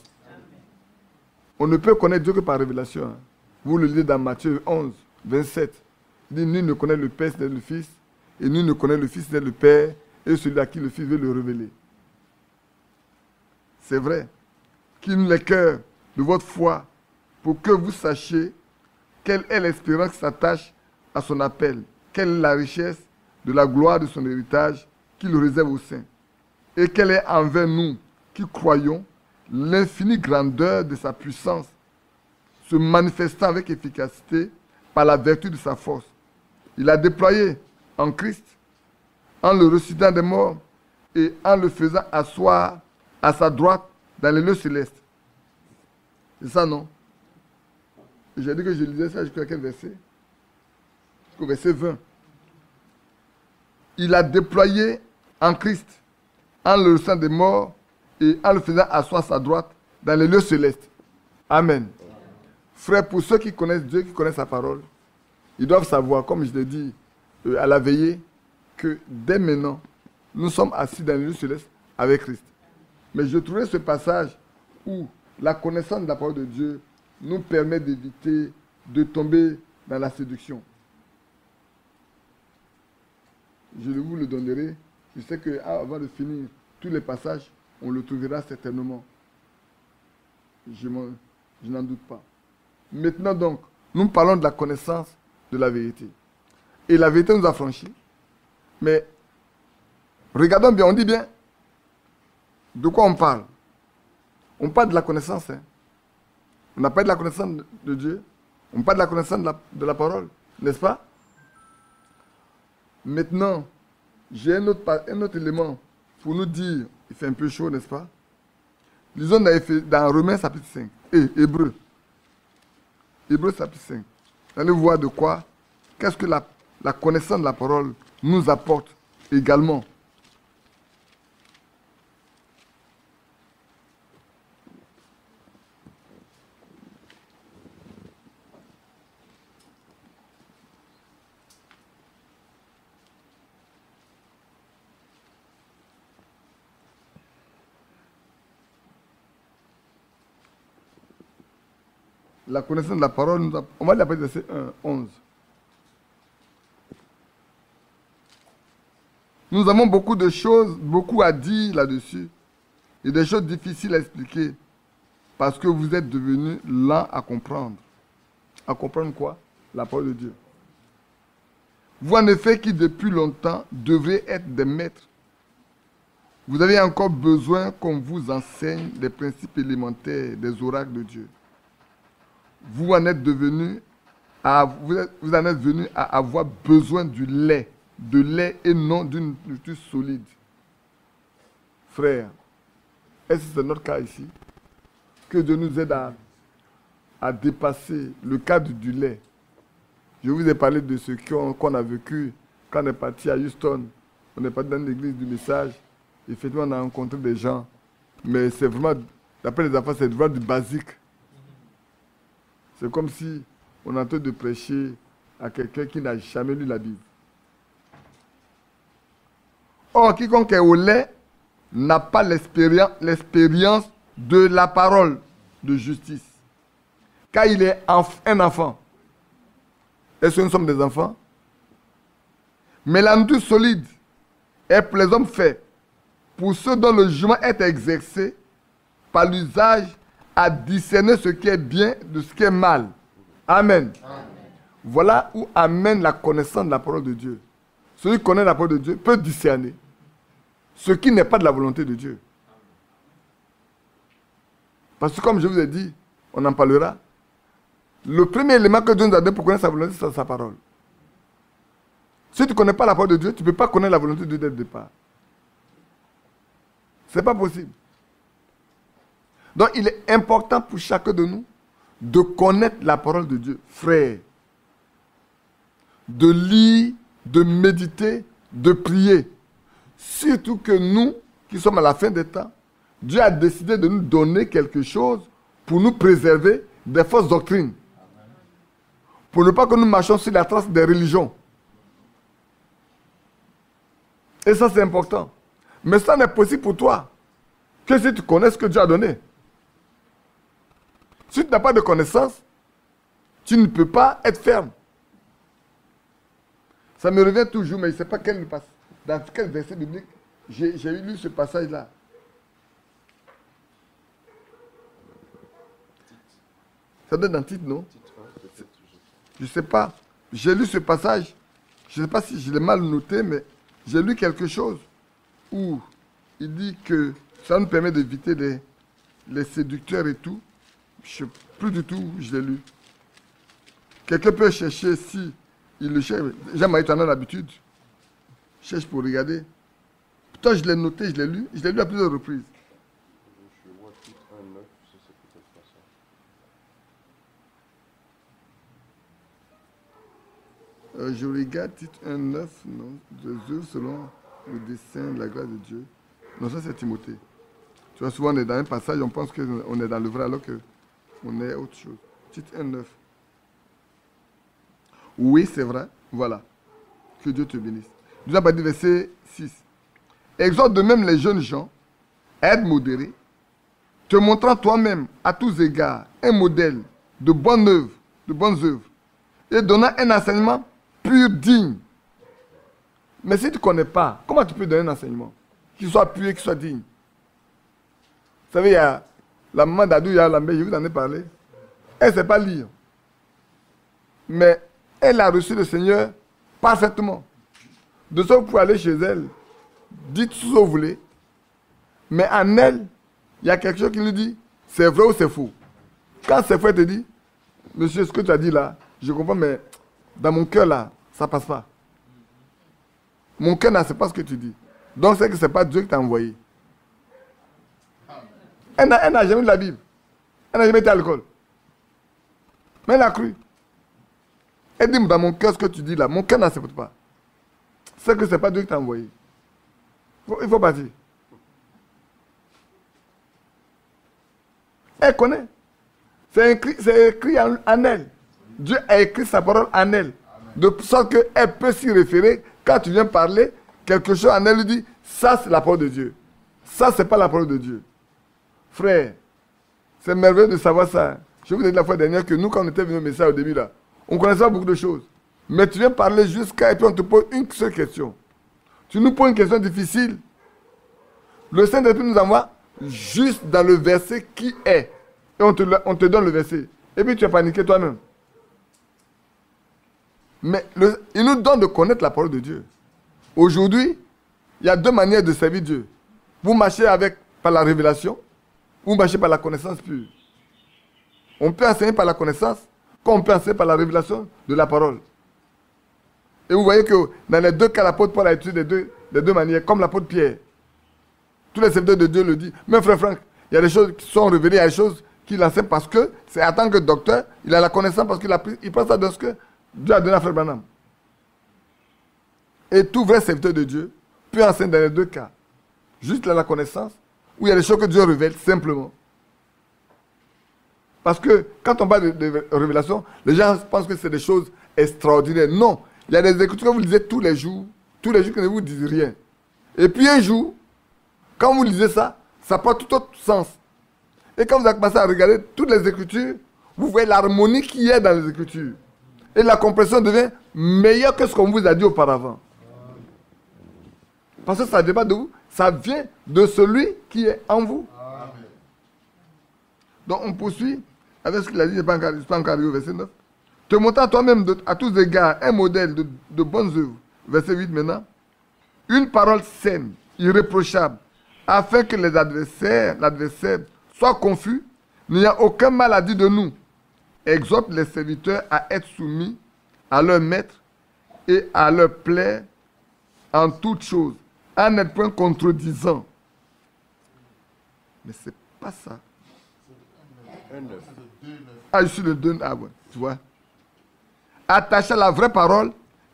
Speaker 1: On ne peut connaître Dieu que par révélation. Hein. Vous le lisez dans Matthieu 11, 27. Il dit, nul ne connaît le Père, c'est le Fils, et nul ne connaît le Fils, c'est le Père, et celui à qui le Fils veut le révéler. C'est vrai. Qu'il nous les cœurs de votre foi, pour que vous sachiez quelle est l'espérance qui s'attache à son appel, quelle est la richesse de la gloire de son héritage qu'il réserve aux saints, et quelle est envers nous qui croyons l'infinie grandeur de sa puissance, se manifestant avec efficacité par la vertu de sa force. Il a déployé en Christ, en le ressuscitant des morts et en le faisant asseoir à sa droite dans les lieux célestes. C'est ça, non? J'ai dit que je lisais ça jusqu'à quel verset? Jusqu'au verset 20. Il a déployé en Christ, en le ressuscitant des morts et en le faisant asseoir à sa droite dans les lieux célestes. Amen. Frères, pour ceux qui connaissent Dieu, qui connaissent sa parole, ils doivent savoir, comme je l'ai dit à la veillée, que dès maintenant, nous sommes assis dans les lieux célestes avec Christ. Mais je trouvais ce passage où la connaissance de la parole de Dieu nous permet d'éviter de tomber dans la séduction. Je vous le donnerai. Je sais qu'avant de finir tous les passages, on le trouvera certainement. Je n'en doute pas. Maintenant donc, nous parlons de la connaissance de la vérité. Et la vérité nous a franchis. Mais regardons bien, on dit bien, de quoi on parle? On parle de la connaissance. Hein. On n'a pas de la connaissance de Dieu. On parle de la connaissance de la parole, n'est-ce pas? Maintenant, j'ai un autre élément pour nous dire, il fait un peu chaud, n'est-ce pas? Lisons dans Romains chapitre 5, et Hébreux. Hébreux chapitre 5. Vous allez voir de quoi, qu'est-ce que la connaissance de la parole nous apporte également. La connaissance de la parole, on va l'appeler verset 1, 11. Nous avons beaucoup de choses, beaucoup à dire là-dessus, et des choses difficiles à expliquer, parce que vous êtes devenus lents à comprendre. À comprendre quoi? La parole de Dieu. Vous, en effet, qui depuis longtemps devrez être des maîtres, vous avez encore besoin qu'on vous enseigne les principes élémentaires des oracles de Dieu. Vous en êtes venus à avoir besoin de lait et non d'une nourriture solide. Frères, est-ce que c'est notre cas ici? Que Dieu nous aide à dépasser le cadre du lait. Je vous ai parlé de ce qu'on a vécu quand on est parti à Houston. On est parti dans l'église du message. Effectivement, on a rencontré des gens. Mais c'est vraiment, d'après les enfants, c'est vraiment du basique. C'est comme si on est en train de prêcher à quelqu'un qui n'a jamais lu la Bible. Or, quiconque est au lait n'a pas l'expérience de la parole de justice. Car il est un enfant. Est-ce que nous sommes des enfants? Mais la nourriture solide est pour les hommes faits, pour ceux dont le jugement est exercé par l'usage à discerner ce qui est bien de ce qui est mal. Amen. Amen. Voilà où amène la connaissance de la parole de Dieu. Celui qui connaît la parole de Dieu peut discerner ce qui n'est pas de la volonté de Dieu. Parce que comme je vous ai dit, on en parlera. Le premier élément que Dieu nous a donné pour connaître sa volonté, c'est sa parole. Si tu ne connais pas la parole de Dieu, tu ne peux pas connaître la volonté de Dieu dès le départ. Ce n'est pas possible. Donc, il est important pour chacun de nous de connaître la parole de Dieu, frère. De lire, de méditer, de prier. Surtout que nous, qui sommes à la fin des temps, Dieu a décidé de nous donner quelque chose pour nous préserver des fausses doctrines. Pour ne pas que nous marchions sur la trace des religions. Et ça, c'est important. Mais ça n'est possible pour toi que si tu connais ce que Dieu a donné. Si tu n'as pas de connaissance, tu ne peux pas être ferme. Ça me revient toujours, mais je ne sais pas dans quel verset biblique j'ai lu ce passage-là. Ça doit être dans Tite, non? Je ne sais pas. J'ai lu ce passage. Je ne sais pas si je l'ai mal noté, mais j'ai lu quelque chose où il dit que ça nous permet d'éviter les séducteurs et tout. Je ne sais plus du tout où je l'ai lu. Quelqu'un peut chercher si il le cherche. Jean-Marie, tu en as l'habitude. Cherche pour regarder. Pourtant, je l'ai noté, je l'ai lu à plusieurs reprises.
Speaker 2: Je vois Tite 1:9, ça c'est peut-être pas ça.
Speaker 1: Je regarde Tite 1:9, non, des œuvres selon le dessein de la grâce de Dieu. Non, ça c'est Timothée. Tu vois, souvent on est dans un passage, on pense qu'on est dans le vrai alors qu'on est autre chose. Tite 1:9. Oui, c'est vrai. Voilà. Que Dieu te bénisse. Dieu a pas dit verset 6. Exhorte de même les jeunes gens, aide modéré, te montrant toi-même à tous égards un modèle de bonnes œuvres, et donnant un enseignement pur, digne. Mais si tu ne connais pas, comment tu peux donner un enseignement qui soit pur et qui soit digne? Vous savez, il y a la maman d'Adou Yalambe, je vous en ai parlé. Elle ne sait pas lire. Mais elle a reçu le Seigneur parfaitement. De sorte que vous pouvez aller chez elle, dites ce que vous voulez, mais en elle, il y a quelque chose qui lui dit, c'est vrai ou c'est faux. Quand c'est faux, elle te dit, monsieur, ce que tu as dit là, je comprends, mais dans mon cœur là, ça ne passe pas. Mon cœur n'accepte pas ce que tu dis. Donc c'est que ce n'est pas Dieu qui t'a envoyé. Elle n'a jamais lu la Bible. Elle n'a jamais été à l'école. Mais elle a cru. Elle dit, dans mon cœur, ce que tu dis là, mon cœur n'accepte pas. C'est que ce n'est pas Dieu qui t'a envoyé. Il faut partir. Elle connaît. C'est écrit en elle. Dieu a écrit sa parole en elle. De sorte qu'elle peut s'y référer. Quand tu viens parler, quelque chose en elle lui dit, ça c'est la parole de Dieu. Ça c'est pas la parole de Dieu. Frère, c'est merveilleux de savoir ça. Je vous ai dit la fois dernière que nous, quand on était venus au message au début là, on connaissait pas beaucoup de choses. Mais tu viens parler jusqu'à et puis on te pose une seule question. Tu nous poses une question difficile. Le Saint-Esprit nous envoie juste dans le verset qui est. Et on te donne le verset. Et puis tu as paniqué toi-même. Mais il nous donne de connaître la parole de Dieu. Aujourd'hui, il y a deux manières de servir Dieu. Vous marchez par la révélation, ou vous marchez par la connaissance pure. On peut enseigner par la connaissance, comme on peut enseigner par la révélation de la parole. Et vous voyez que dans les deux cas, l'apôtre Paul a utilisé les deux manières, comme l'apôtre Pierre. Tous les serviteurs de Dieu le disent. Mais frère Franck, il y a des choses qui sont révélées, il y a des choses qu'il enseigne parce que c'est en tant que docteur, il a la connaissance parce qu'il pense ça dans ce que Dieu a donné à frère Branham. Et tout vrai serviteur de Dieu peut enseigner dans les deux cas. Juste la connaissance, où il y a des choses que Dieu révèle simplement. Parce que quand on parle de révélation, les gens pensent que c'est des choses extraordinaires. Non, il y a des écritures que vous lisez tous les jours que ne vous disent rien. Et puis un jour, quand vous lisez ça, ça prend tout autre sens. Et quand vous avez commencé à regarder toutes les écritures, vous voyez l'harmonie qu'il y a dans les écritures. Et la compréhension devient meilleure que ce qu'on vous a dit auparavant. Parce que ça ne dépend de vous, ça vient de celui qui est en vous. Amen. Donc on poursuit avec ce qu'il a dit, je ne suis pas encore arrivé au verset 9. Te montrant toi-même à tous égards un modèle de bonnes œuvres. Verset 8 maintenant. Une parole saine, irréprochable, afin que l'adversaire soit confus, n'ayant aucun mal à dire de nous. Exhorte les serviteurs à être soumis à leur maître et à leur plaire en toutes choses, à n'être point contredisant. Mais c'est pas ça. Ah, je suis le 2. Ah ouais, tu vois. Attaché à la vraie parole,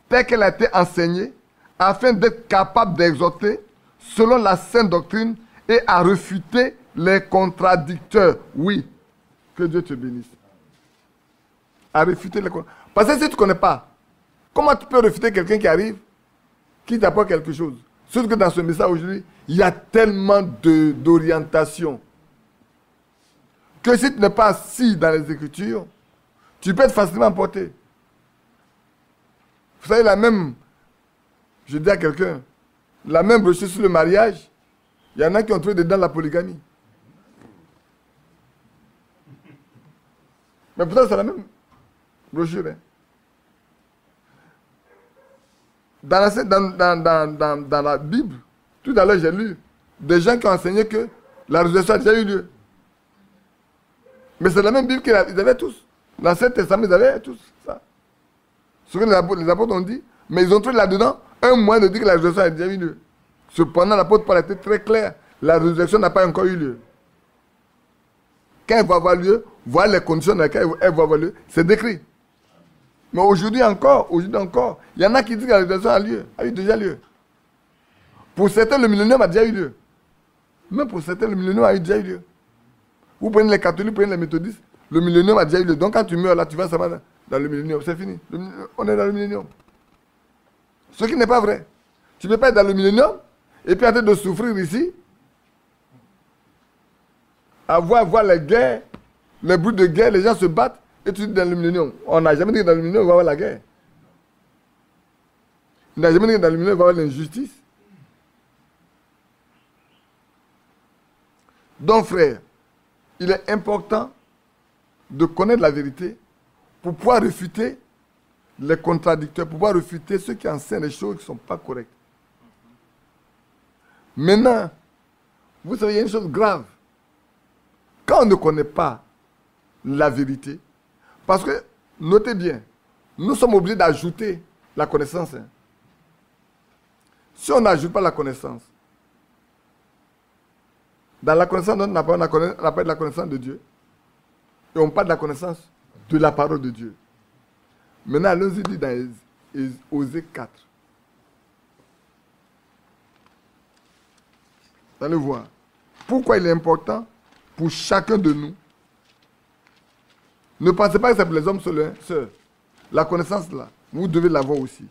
Speaker 1: telle qu'elle a été enseignée, afin d'être capable d'exhorter, selon la sainte doctrine, et à réfuter les contradicteurs. Oui, que Dieu te bénisse. À réfuter les contradicteurs. Parce que si tu ne connais pas, comment tu peux réfuter quelqu'un qui arrive, qui t'apporte quelque chose? Sauf que dans ce message aujourd'hui, il y a tellement d'orientation que si tu n'es pas assis dans les Écritures, tu peux être facilement emporté. Vous savez, la même, je dis à quelqu'un, la même brochure sur le mariage, il y en a qui ont trouvé dedans la polygamie. Mais pourtant, c'est la même brochure. Hein. Dans la Bible, tout à l'heure, j'ai lu des gens qui ont enseigné que la résurrection a déjà eu lieu. Mais c'est la même Bible qu'ils avaient tous. L'Ancien Testament, ils avaient tous ça. Ce que les apôtres ont dit, mais ils ont trouvé là-dedans un moyen de dire que la résurrection a déjà eu lieu. Cependant, l'apôtre Paul était très clair. La résurrection n'a pas encore eu lieu. Quand elle va avoir lieu, voilà les conditions dans lesquelles elle va avoir lieu. C'est décrit. Mais aujourd'hui encore, il y en a qui disent que la résurrection a eu déjà lieu. Pour certains, le millénium a déjà eu lieu. Même pour certains, le millénium a déjà eu lieu. Vous prenez les catholiques, vous prenez les méthodistes, le millénium a déjà eu lieu. Donc quand tu meurs là, tu vas savoir dans le millénium. C'est fini. On est dans le millénium. Ce qui n'est pas vrai. Tu ne peux pas être dans le millénium et puis arrêter de souffrir ici. Voir les guerres, les bruits de guerre, les gens se battent et tu dis dans le millénium. On n'a jamais dit que dans le millénium, on va avoir la guerre. On n'a jamais dit que dans le millénium, on va avoir l'injustice. Donc frère, il est important de connaître la vérité pour pouvoir réfuter les contradicteurs, pour pouvoir réfuter ceux qui enseignent des choses qui ne sont pas correctes. Maintenant, vous savez, il y a une chose grave. Quand on ne connaît pas la vérité, parce que, notez bien, nous sommes obligés d'ajouter la connaissance. Hein. Si on n'ajoute pas la connaissance, dans la connaissance, on n'a pas de la connaissance de Dieu. Et on parle de la connaissance de la parole de Dieu. Maintenant, allons-y dit dans Osée 4. Vous allez voir. Pourquoi il est important pour chacun de nous. Ne pensez pas que c'est pour les hommes seuls. Hein, la connaissance là, vous devez l'avoir aussi.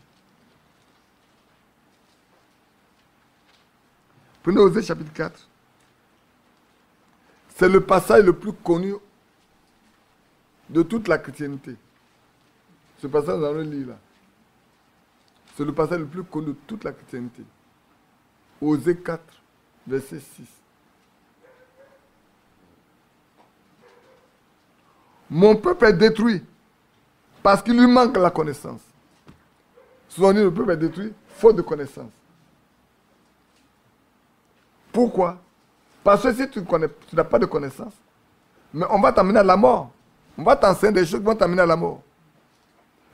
Speaker 1: Prenez Osée chapitre 4. C'est le passage le plus connu de toute la chrétienté. Ce passage, nous allons le lire là. C'est le passage le plus connu de toute la chrétienté. Osée 4, verset 6. Mon peuple est détruit parce qu'il lui manque la connaissance. Souvent dit, le peuple est détruit faute de connaissance. Pourquoi? Parce que si tu n'as pas de connaissance, mais on va t'amener à la mort. On va t'enseigner des choses qui vont t'amener à la mort.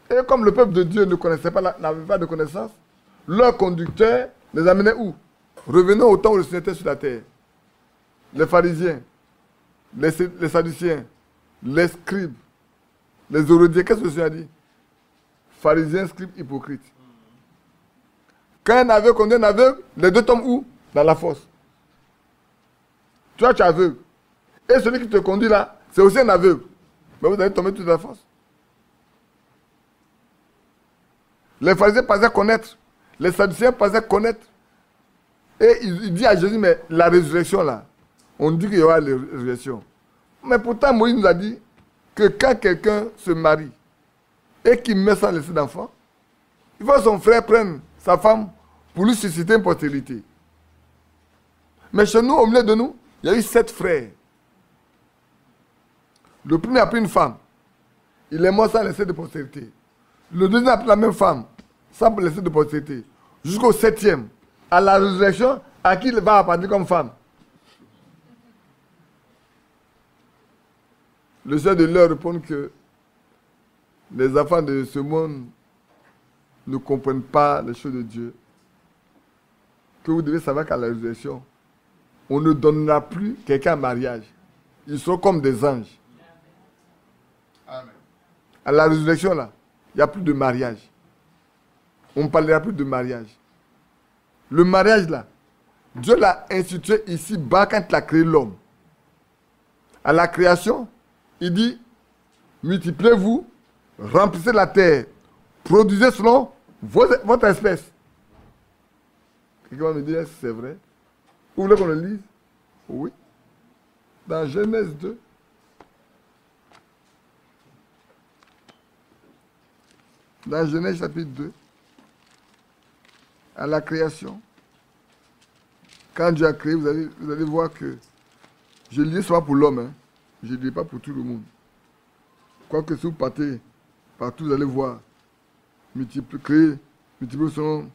Speaker 1: Et comme le peuple de Dieu ne connaissait pas, n'avait pas de connaissance, leur conducteur les amenait où? Revenons au temps où le Seigneur était sur la terre. Les pharisiens, les sadduciens, les scribes, les hérodiens, qu'est-ce que le Seigneur a dit? Pharisiens, scribes, hypocrites. Quand un aveugle conduit un aveugle, les deux tombent où? Dans la fosse. Toi, tu es aveugle. Et celui qui te conduit là, c'est aussi un aveugle. Mais vous allez tomber tous dans la fosse. Les pharisiens pensaient connaître. Les sadduciens pensaient connaître. Et il dit à Jésus, mais la résurrection là, on dit qu'il y aura la résurrection. Mais pourtant, Moïse nous a dit que quand quelqu'un se marie et qu'il meurt sans laisser d'enfant, il faut que son frère prenne sa femme pour lui susciter une postérité. Mais chez nous, au milieu de nous, il y a eu 7 frères. Le premier a pris une femme. Il est mort sans laisser de postérité. Le deuxième a pris la même femme, sans laisser de postérité. Jusqu'au 7e. À la résurrection, à qui il va appartenir comme femme? Le Seigneur de leur répond que les enfants de ce monde ne comprennent pas les choses de Dieu. Que vous devez savoir qu'à la résurrection, on ne donnera plus quelqu'un en mariage. Ils sont comme des anges.
Speaker 2: Amen.
Speaker 1: À la résurrection, là, il n'y a plus de mariage. On ne parlera plus de mariage. Le mariage, là, Dieu l'a institué ici-bas quand il a créé l'homme. À la création, il dit, multipliez-vous, remplissez la terre, produisez selon votre espèce. Quelqu'un va me dire, est-ce que c'est vrai? Vous voulez qu'on le lise? Oui. Dans Genèse 2. Dans Genèse chapitre 2. À la création. Quand Dieu a créé, vous allez voir que je lis seulement pour l'homme. Hein. Je ne lis pas pour tout le monde. Quoique si vous partez partout, vous allez voir. Multiplier selon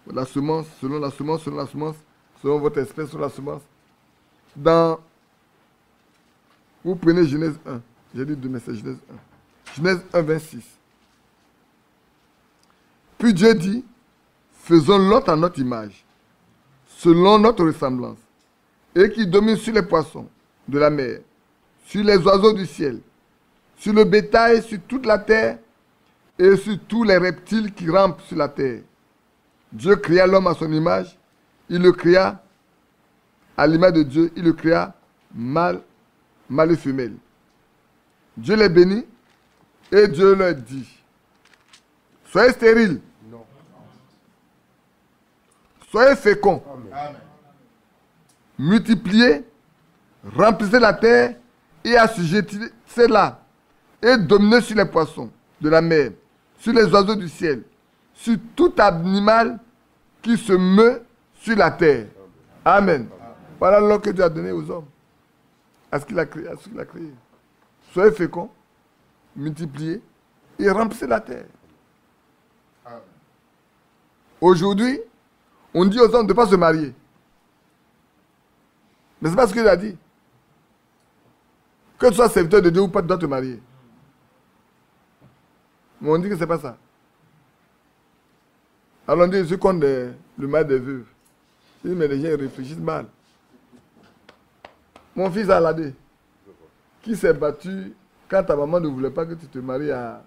Speaker 1: la semence, selon la semence, selon la semence, selon votre espèce, selon la semence. Vous prenez Genèse 1. J'ai dit 2, mais c'est Genèse 1. Genèse 1, 26. Puis Dieu dit, faisons l'homme à notre image, selon notre ressemblance, et qui domine sur les poissons de la mer, sur les oiseaux du ciel, sur le bétail, sur toute la terre, et sur tous les reptiles qui rampent sur la terre. Dieu créa l'homme à son image, il le créa à l'image de Dieu, il le créa mâle et femelle. Dieu les bénit, et Dieu leur dit, soyez stériles, soyez féconds,
Speaker 2: Amen.
Speaker 1: multipliez, remplissez la terre et assujettissez-la et dominez sur les poissons de la mer, sur les oiseaux du ciel, sur tout animal qui se meut sur la terre. Amen. Voilà l'ordre que Dieu a donné aux hommes, à ce qu'il a créé. Soyez féconds, multipliez et remplissez la terre.
Speaker 2: Amen.
Speaker 1: Aujourd'hui, on dit aux hommes de ne pas se marier. Mais ce n'est pas ce qu'il a dit. Que tu sois serviteur de Dieu ou pas, tu dois te marier. Mais on dit que ce n'est pas ça. Alors on dit, je suis contre le mal des veuves. Je dis, mais les gens ils réfléchissent mal. Mon fils Aladé, qui s'est battu quand ta maman ne voulait pas que tu te maries à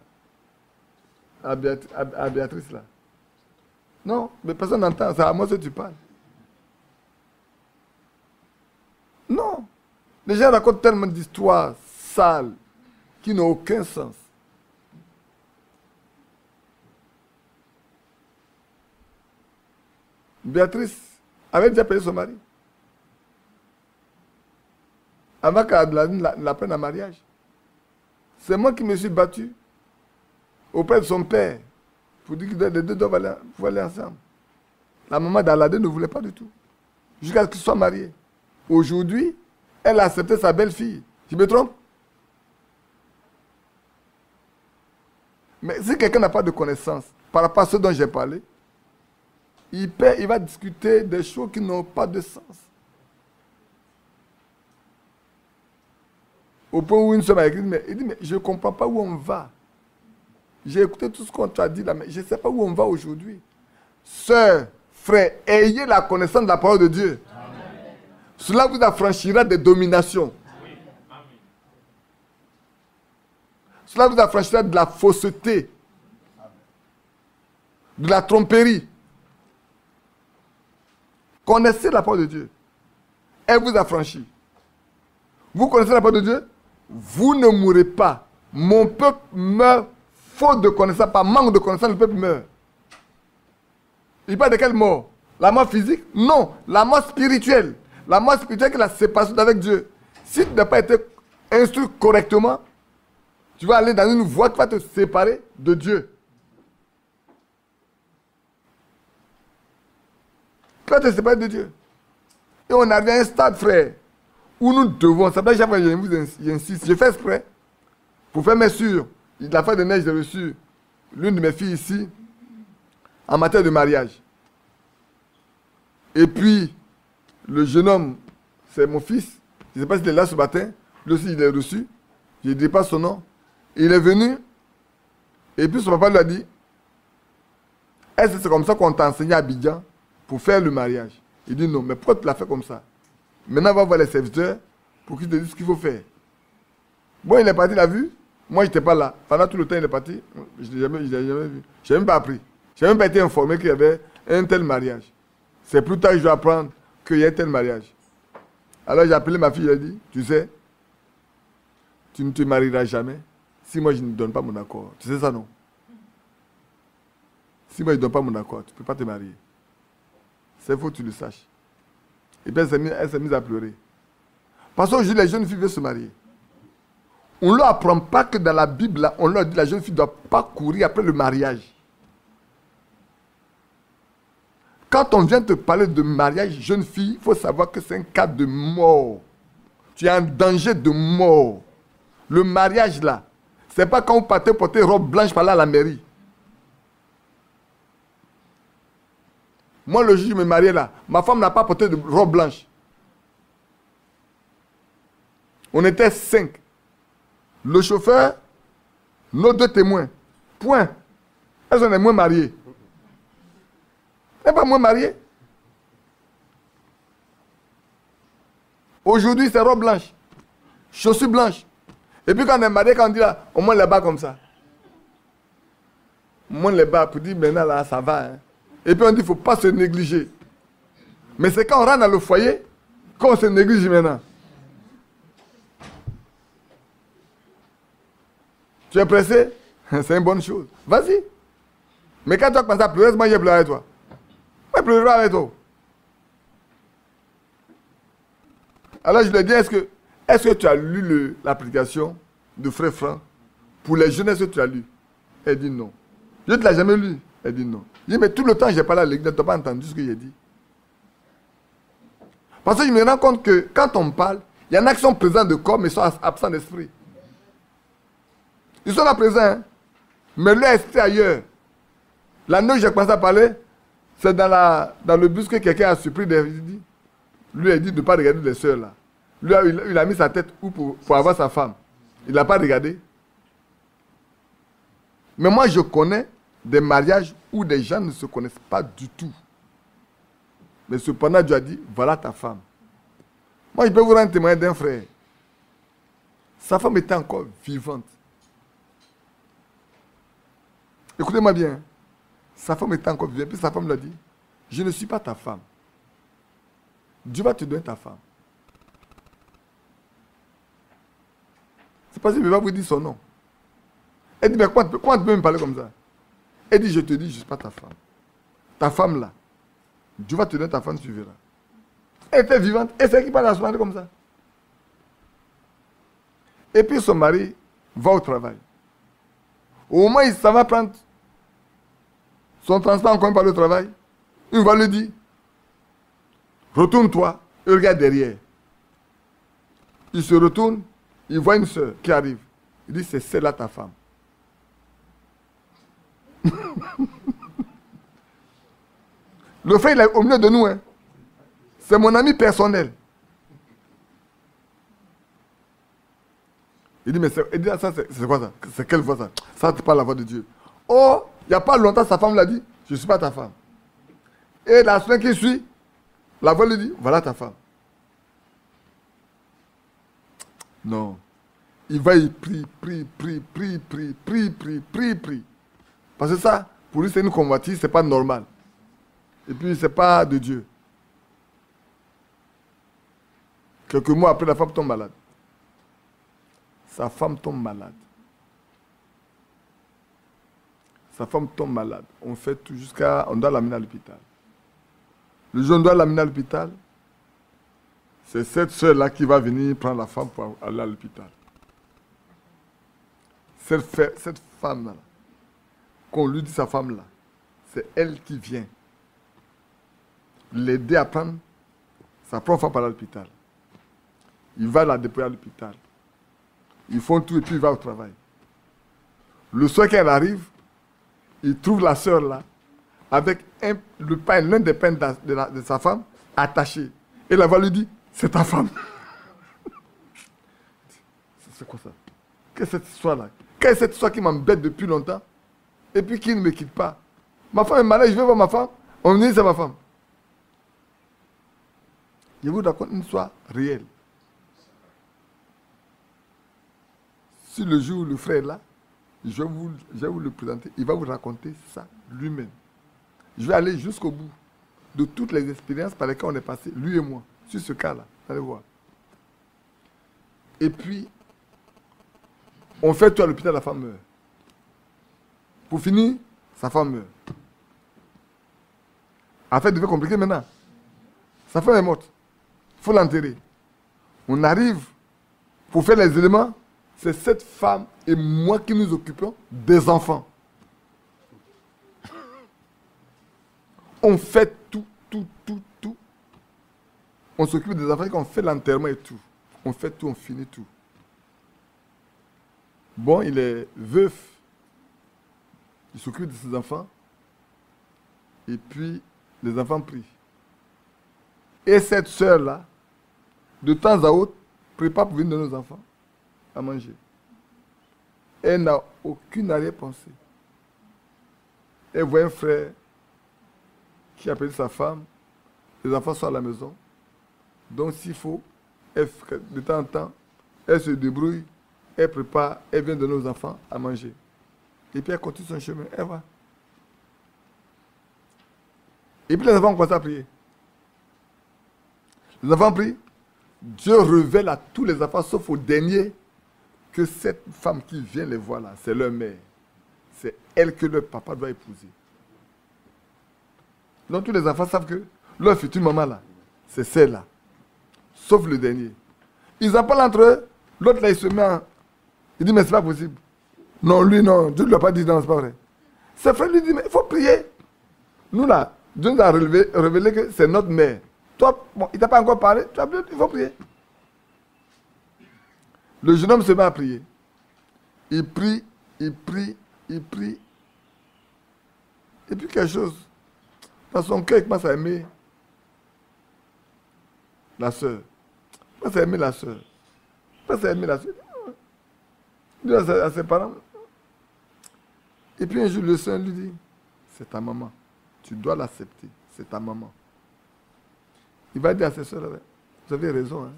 Speaker 1: Béatrice là. Non, mais personne n'entend, c'est à moi que tu parles. Non. Les gens racontent tellement d'histoires sales qui n'ont aucun sens. Béatrice avait déjà payé son mari. Avant qu'Adeline la prenne en mariage. C'est moi qui me suis battu auprès de son père pour dire que les deux doivent aller ensemble. La maman d'Aladin ne voulait pas du tout. Jusqu'à ce qu'ils soient mariés. Aujourd'hui, elle a accepté sa belle-fille. Je me trompe? Mais si quelqu'un n'a pas de connaissance par rapport à ce dont j'ai parlé, il va discuter des choses qui n'ont pas de sens. Au point où une soeur m'a écrit, il dit, mais je ne comprends pas où on va. J'ai écouté tout ce qu'on t'a dit là, mais je ne sais pas où on va aujourd'hui. Sœurs, frères, ayez la connaissance de la parole de Dieu. Amen. Cela vous affranchira des dominations. Oui. Cela vous affranchira de la fausseté, de la tromperie. Connaissez la parole de Dieu. Elle vous affranchit. Vous connaissez la parole de Dieu? Vous ne mourrez pas. Mon peuple meurt faute de connaissance, par manque de connaissance, le peuple meurt. Il parle de quelle mort? La mort physique? Non, la mort spirituelle. La mort spirituelle, c'est la séparation avec Dieu. Si tu n'as pas été instruit correctement, tu vas aller dans une voie qui va te séparer de Dieu. Tu vas te séparer de Dieu. Et on arrive à un stade, frère, où nous devons, ça fait chaque fois que j'insiste, je fais exprès, pour faire mes sûrs. La fin de neige, j'ai reçu l'une de mes filles ici, en matière de mariage. Et puis, le jeune homme, c'est mon fils, je ne sais pas s'il est là ce matin, lui aussi il est reçu, je ne dis pas son nom. Il est venu, et puis son papa lui a dit, est-ce que c'est comme ça qu'on t'a enseigné à Abidjan pour faire le mariage? Il dit non, mais pourquoi tu l'as fait comme ça? Maintenant, on va voir les serviteurs pour qu'ils te disent ce qu'il faut faire. Bon, il est parti, il a vu. Moi, je n'étais pas là. Pendant tout le temps, il est parti. Je ne l'ai jamais vu. Je n'ai même pas appris. Je n'ai même pas été informé qu'il y avait un tel mariage. C'est plus tard que je vais apprendre qu'il y ait tel mariage. Alors j'ai appelé ma fille, j'ai dit, tu sais, tu ne te marieras jamais si moi je ne donne pas mon accord. Tu sais ça, non? Si moi je ne donne pas mon accord, tu ne peux pas te marier. C'est faux que tu le saches. Et puis elle s'est mise à pleurer. Parce qu'aujourd'hui, les jeunes filles veulent se marier. On ne leur apprend pas que dans la Bible, là, on leur dit que la jeune fille ne doit pas courir après le mariage. Quand on vient te parler de mariage, jeune fille, il faut savoir que c'est un cas de mort. Tu es en danger de mort. Le mariage là, c'est pas quand vous partez porter robe blanche par là à la mairie. Moi, le jour où je me mariais là, ma femme n'a pas porté de robe blanche. On était 5. Le chauffeur, nos 2 témoins. Point. Elles sont les moins mariées. Elle n'est pas moins mariée. Aujourd'hui, c'est robe blanche. Chaussures blanches. Et puis quand on est marié, quand on dit là, on monte les bas comme ça. On monte les bas pour dire maintenant là, ça va. Hein. Et puis on dit, il ne faut pas se négliger. Mais c'est quand on rentre dans le foyer, qu'on se néglige maintenant. Tu es pressé? C'est une bonne chose. Vas-y. Mais quand tu as commencé à pleurer, moi j'ai pleuré avec toi. Moi je pleurerai avec toi. Alors je lui ai dit, est-ce que tu as lu l'application de Frère Franck pour les jeunes, est-ce que tu as lu? Elle dit non. Je ne te l'ai jamais lu. Elle dit non. Je dis, mais tout le temps, j'ai parlé à l'église, tu n'as pas entendu ce que j'ai dit. Parce que je me rends compte que quand on parle, il y en a qui sont présents de corps, mais sont absents d'esprit. Ils sont là présents, hein? Mais leur esprit ailleurs. La nuit, j'ai commencé à parler, c'est dans le bus que quelqu'un a surpris. Lui a dit de ne pas regarder les soeurs là. Lui, il a mis sa tête où pour avoir sa femme. Il n'a pas regardé. Mais moi, je connais des mariages où des gens ne se connaissent pas du tout. Mais cependant, Dieu a dit, voilà ta femme. Moi, je peux vous rendre témoin d'un frère. Sa femme était encore vivante. Écoutez-moi bien. Sa femme était encore vivante. Puis sa femme lui a dit, je ne suis pas ta femme. Dieu va te donner ta femme. C'est pas si je vais vous dire son nom. Elle dit, mais comment tu peux me parler comme ça? Elle dit, je te dis, je ne suis pas ta femme. Ta femme là, Dieu va te donner ta femme, tu verras. Elle était vivante, et c'est qui parle à son mari comme ça. Et puis son mari va au travail. Au moment où il s'en va prendre son transport encore par le travail, il va lui dire, retourne-toi et regarde derrière. Il se retourne, il voit une soeur qui arrive. Il dit, c'est celle-là ta femme. Le frère, il est au milieu de nous. Hein. C'est mon ami personnel. Il dit, mais ça, c'est quoi ça? C'est quelle voix ça? Ça, c'est pas la voix de Dieu. Oh, il n'y a pas longtemps, sa femme l'a dit, je ne suis pas ta femme. Et la semaine qui suit, la voix lui dit, voilà ta femme. Non. Il va y prie. Parce que ça, pour lui, c'est une convoitise, c'est pas normal. Et puis, c'est pas de Dieu. Quelques mois après, la femme tombe malade. Sa femme tombe malade. Sa femme tombe malade. On fait tout jusqu'à... On doit l'amener à l'hôpital. Le jour où on doit l'amener à l'hôpital, c'est cette soeur-là qui va venir prendre la femme pour aller à l'hôpital. Cette femme-là, qu'on lui dit sa femme-là, c'est elle qui vient l'aider à prendre sa propre femme à l'hôpital. Il va la déployer à l'hôpital. Ils font tout et puis il va au travail. Le soir qu'elle arrive, il trouve la sœur là, avec l'un des pains de sa femme, attaché. Et la voix lui dit, c'est ta femme. C'est quoi ça? Qu'est-ce que cette histoire-là? Quelle est cette histoire qui m'embête depuis longtemps? Et puis qui ne me quitte pas? Ma femme est malade, je vais voir ma femme. On me dit, c'est ma femme. Je vous raconte une histoire réelle. Si le jour où le frère est là, je vais vous le présenter. Il va vous raconter ça lui-même. Je vais aller jusqu'au bout. de toutes les expériences par lesquelles on est passé, lui et moi, sur ce cas-là. Allez voir. Et puis, on fait tout à l'hôpital, la femme meurt. Pour finir, sa femme meurt. Affaire devient compliquée maintenant. Sa femme est morte. Il faut l'enterrer. On arrive pour faire les éléments. C'est cette femme et moi qui nous occupons des enfants. On fait tout. On s'occupe des enfants et on fait l'enterrement et tout. On fait tout, on finit tout. Bon, il est veuf. Il s'occupe de ses enfants. Et puis, les enfants prient. Et cette sœur-là, de temps à autre, prépare pour venir de nos enfants à manger. Elle n'a aucune arrière-pensée. Elle voit un frère qui appelle sa femme. Les enfants sont à la maison. Donc, s'il faut, de temps en temps, elle se débrouille, elle prépare, elle vient de nos enfants à manger. Et puis, elle continue son chemin. Elle va. Et puis, les enfants ont commencé à prier. Les enfants prient. Dieu révèle à tous les enfants, sauf au dernier, que cette femme qui vient les voir là, c'est leur mère. C'est elle que leur papa doit épouser. Donc tous les enfants savent que leur future maman là, c'est celle-là. Sauf le dernier. Ils en parlent entre eux, l'autre là il se met en... Il dit mais c'est pas possible. Non, lui non, Dieu ne lui a pas dit non, c'est pas vrai. Ses frères lui disent mais il faut prier. Nous là, Dieu nous a révélé que c'est notre mère. Toi, bon, il t'a pas encore parlé, il faut prier. Le jeune homme se met à prier. Il prie. Et puis quelque chose, dans son cœur, il commence à aimer la sœur. Il commence à aimer la sœur. Il commence à aimer la sœur. Il dit à ses parents. Et puis un jour, le Seigneur lui dit, c'est ta maman. Tu dois l'accepter. C'est ta maman. Il va dire à ses soeurs, vous avez raison. Hein?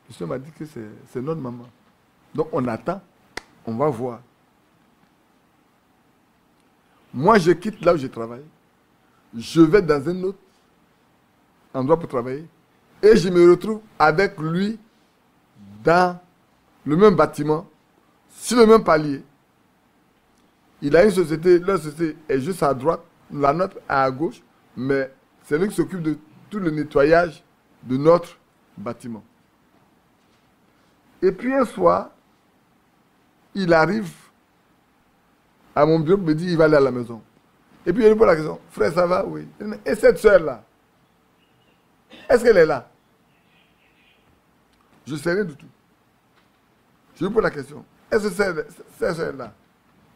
Speaker 1: Le Seigneur m'a dit que c'est notre maman. Donc on attend, on va voir. Moi, je quitte là où je travaille. Je vais dans un autre endroit pour travailler. Et je me retrouve avec lui dans le même bâtiment, sur le même palier. Il a une société, leur société est juste à droite, la nôtre est à gauche, mais c'est lui qui s'occupe de tout le nettoyage de notre bâtiment. Et puis un soir, il arrive à mon bureau, me dit il va aller à la maison. Et puis il lui pose la question, frère, ça va? Oui. Et cette soeur-là, est-ce qu'elle est là? Je ne sais rien du tout. Je lui pose la question, est-ce que cette soeur-là?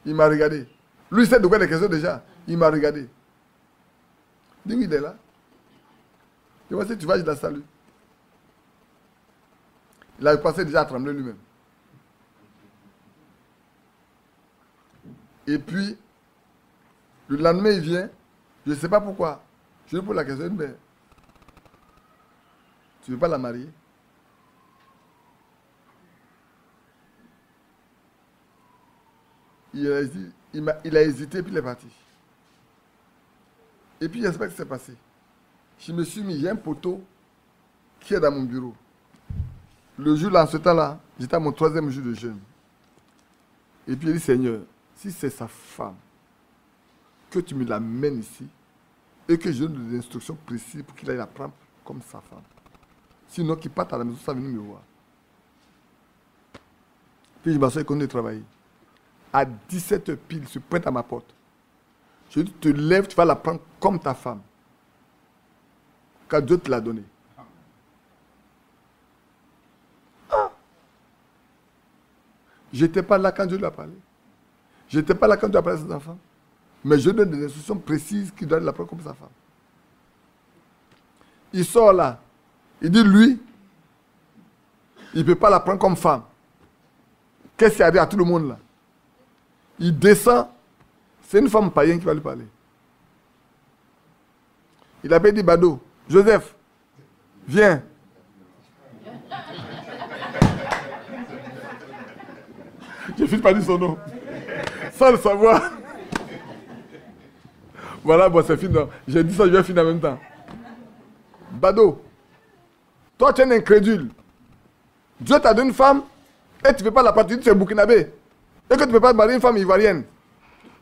Speaker 1: Il m'a regardé. Lui, il sait de quoi les questions déjà. Il m'a regardé. Il dit oui, il est là. Et moi, si tu vas, je la salue. Il a passé déjà à trembler lui-même. Et puis, le lendemain, il vient. Je ne sais pas pourquoi. Je lui pose la question, mais tu ne veux pas la marier? Il a hésité, puis il est parti. Et puis, je ne sais pas ce qui s'est passé. Je me suis mis, il y a un poteau qui est dans mon bureau. Le jour, là, en ce temps-là, j'étais à mon 3e jour de jeûne. Et puis, il dit, Seigneur, si c'est sa femme, que tu me l'amènes ici, et que je donne des instructions précises pour qu'il aille la prendre comme sa femme. Sinon, qu'il parte à la maison, ça va venir me voir. Puis, je m'assois et continue de travailler. À 17h pile, il se pointe à ma porte. Je lui dis, te lève, tu vas la prendre comme ta femme. Car Dieu te l'a donnée. Ah! Je n'étais pas là quand Dieu lui a parlé. Je n'étais pas là quand Dieu a parlé à ses enfants. Mais je donne des instructions précises qu'il doit la prendre comme sa femme. Il sort là. Il dit, lui, il ne peut pas la prendre comme femme. Qu'est-ce qui arrive à tout le monde là? Il descend, c'est une femme païenne qui va lui parler. Il avait dit, Bado, Joseph, viens. Je ne finis pas dire son nom. Sans le savoir. Voilà, bon, c'est fini. J'ai dit ça, je vais finir en même temps. Bado, toi, tu es un incrédule. Dieu t'a donné une femme et tu ne fais pas la partie, tu es burkinabé. Et que tu ne peux pas marier une femme ivoirienne.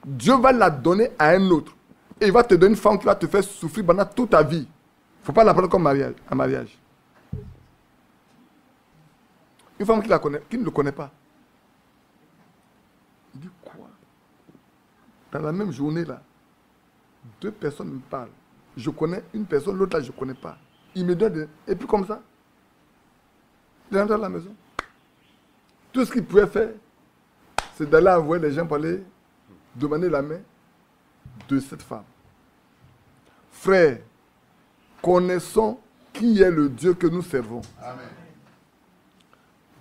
Speaker 1: Dieu va la donner à un autre. Et il va te donner une femme qui va te faire souffrir pendant toute ta vie. Il ne faut pas la prendre comme mariage, un mariage. Une femme qui ne le connaît pas. Il dit quoi? Dans la même journée là, 2 personnes me parlent. Je connais une personne, l'autre là je ne connais pas. Il me donne et puis comme ça, il rentre dans la maison. Tout ce qu'il pouvait faire, c'est d'aller envoyer les gens pour aller demander la main de cette femme. Frère, connaissons qui est le Dieu que nous servons.
Speaker 2: Amen.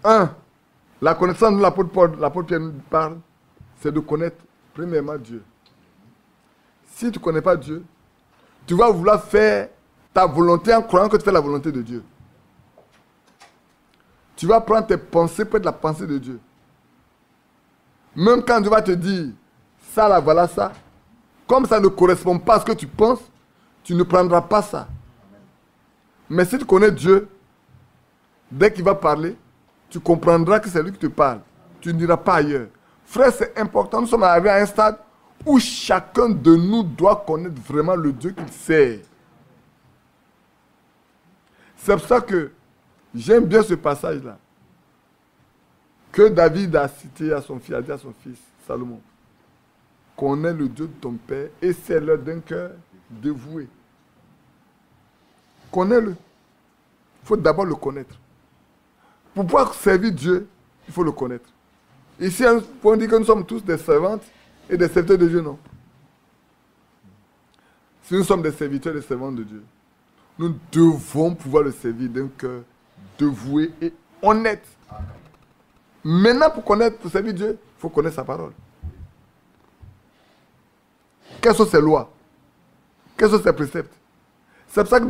Speaker 1: 1. La connaissance dont l'apôtre Pierre nous parle, c'est de connaître premièrement Dieu. Si tu ne connais pas Dieu, tu vas vouloir faire ta volonté en croyant que tu fais la volonté de Dieu. Tu vas prendre tes pensées pour être la pensée de Dieu. Même quand Dieu va te dire, ça là, voilà ça, comme ça ne correspond pas à ce que tu penses, tu ne prendras pas ça. Mais si tu connais Dieu, dès qu'il va parler, tu comprendras que c'est lui qui te parle. Tu n'iras pas ailleurs. Frère, c'est important. Nous sommes arrivés à un stade où chacun de nous doit connaître vraiment le Dieu qu'il sert. C'est pour ça que j'aime bien ce passage-là. Que David a cité à son fils, a dit à son fils, Salomon. Connais le Dieu de ton père et sers-le d'un cœur dévoué. Connais-le. Il faut d'abord le connaître. Pour pouvoir servir Dieu, il faut le connaître. Ici, on dit que nous sommes tous des servantes et des serviteurs de Dieu, non. Si nous sommes des serviteurs et des servantes de Dieu, nous devons pouvoir le servir d'un cœur dévoué et honnête. Maintenant, pour servir Dieu, il faut connaître sa parole. Quelles sont ses lois? Quels sont ses préceptes? C'est pour ça que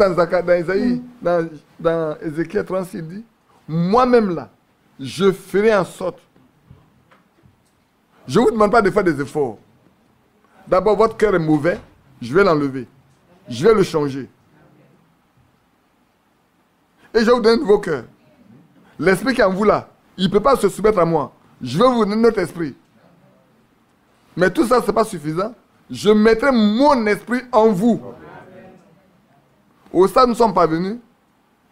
Speaker 1: dans Ézéchiel 36, il dit, moi-même là, je ferai en sorte. Je ne vous demande pas de faire des efforts. D'abord, votre cœur est mauvais, je vais l'enlever. Je vais le changer. Et je vais vous donner un nouveau cœur. L'esprit qui est en vous là, il ne peut pas se soumettre à moi. Je vais vous donner notre esprit. Mais tout ça, ce n'est pas suffisant. Je mettrai mon esprit en vous. Au stade où nous sommes parvenus,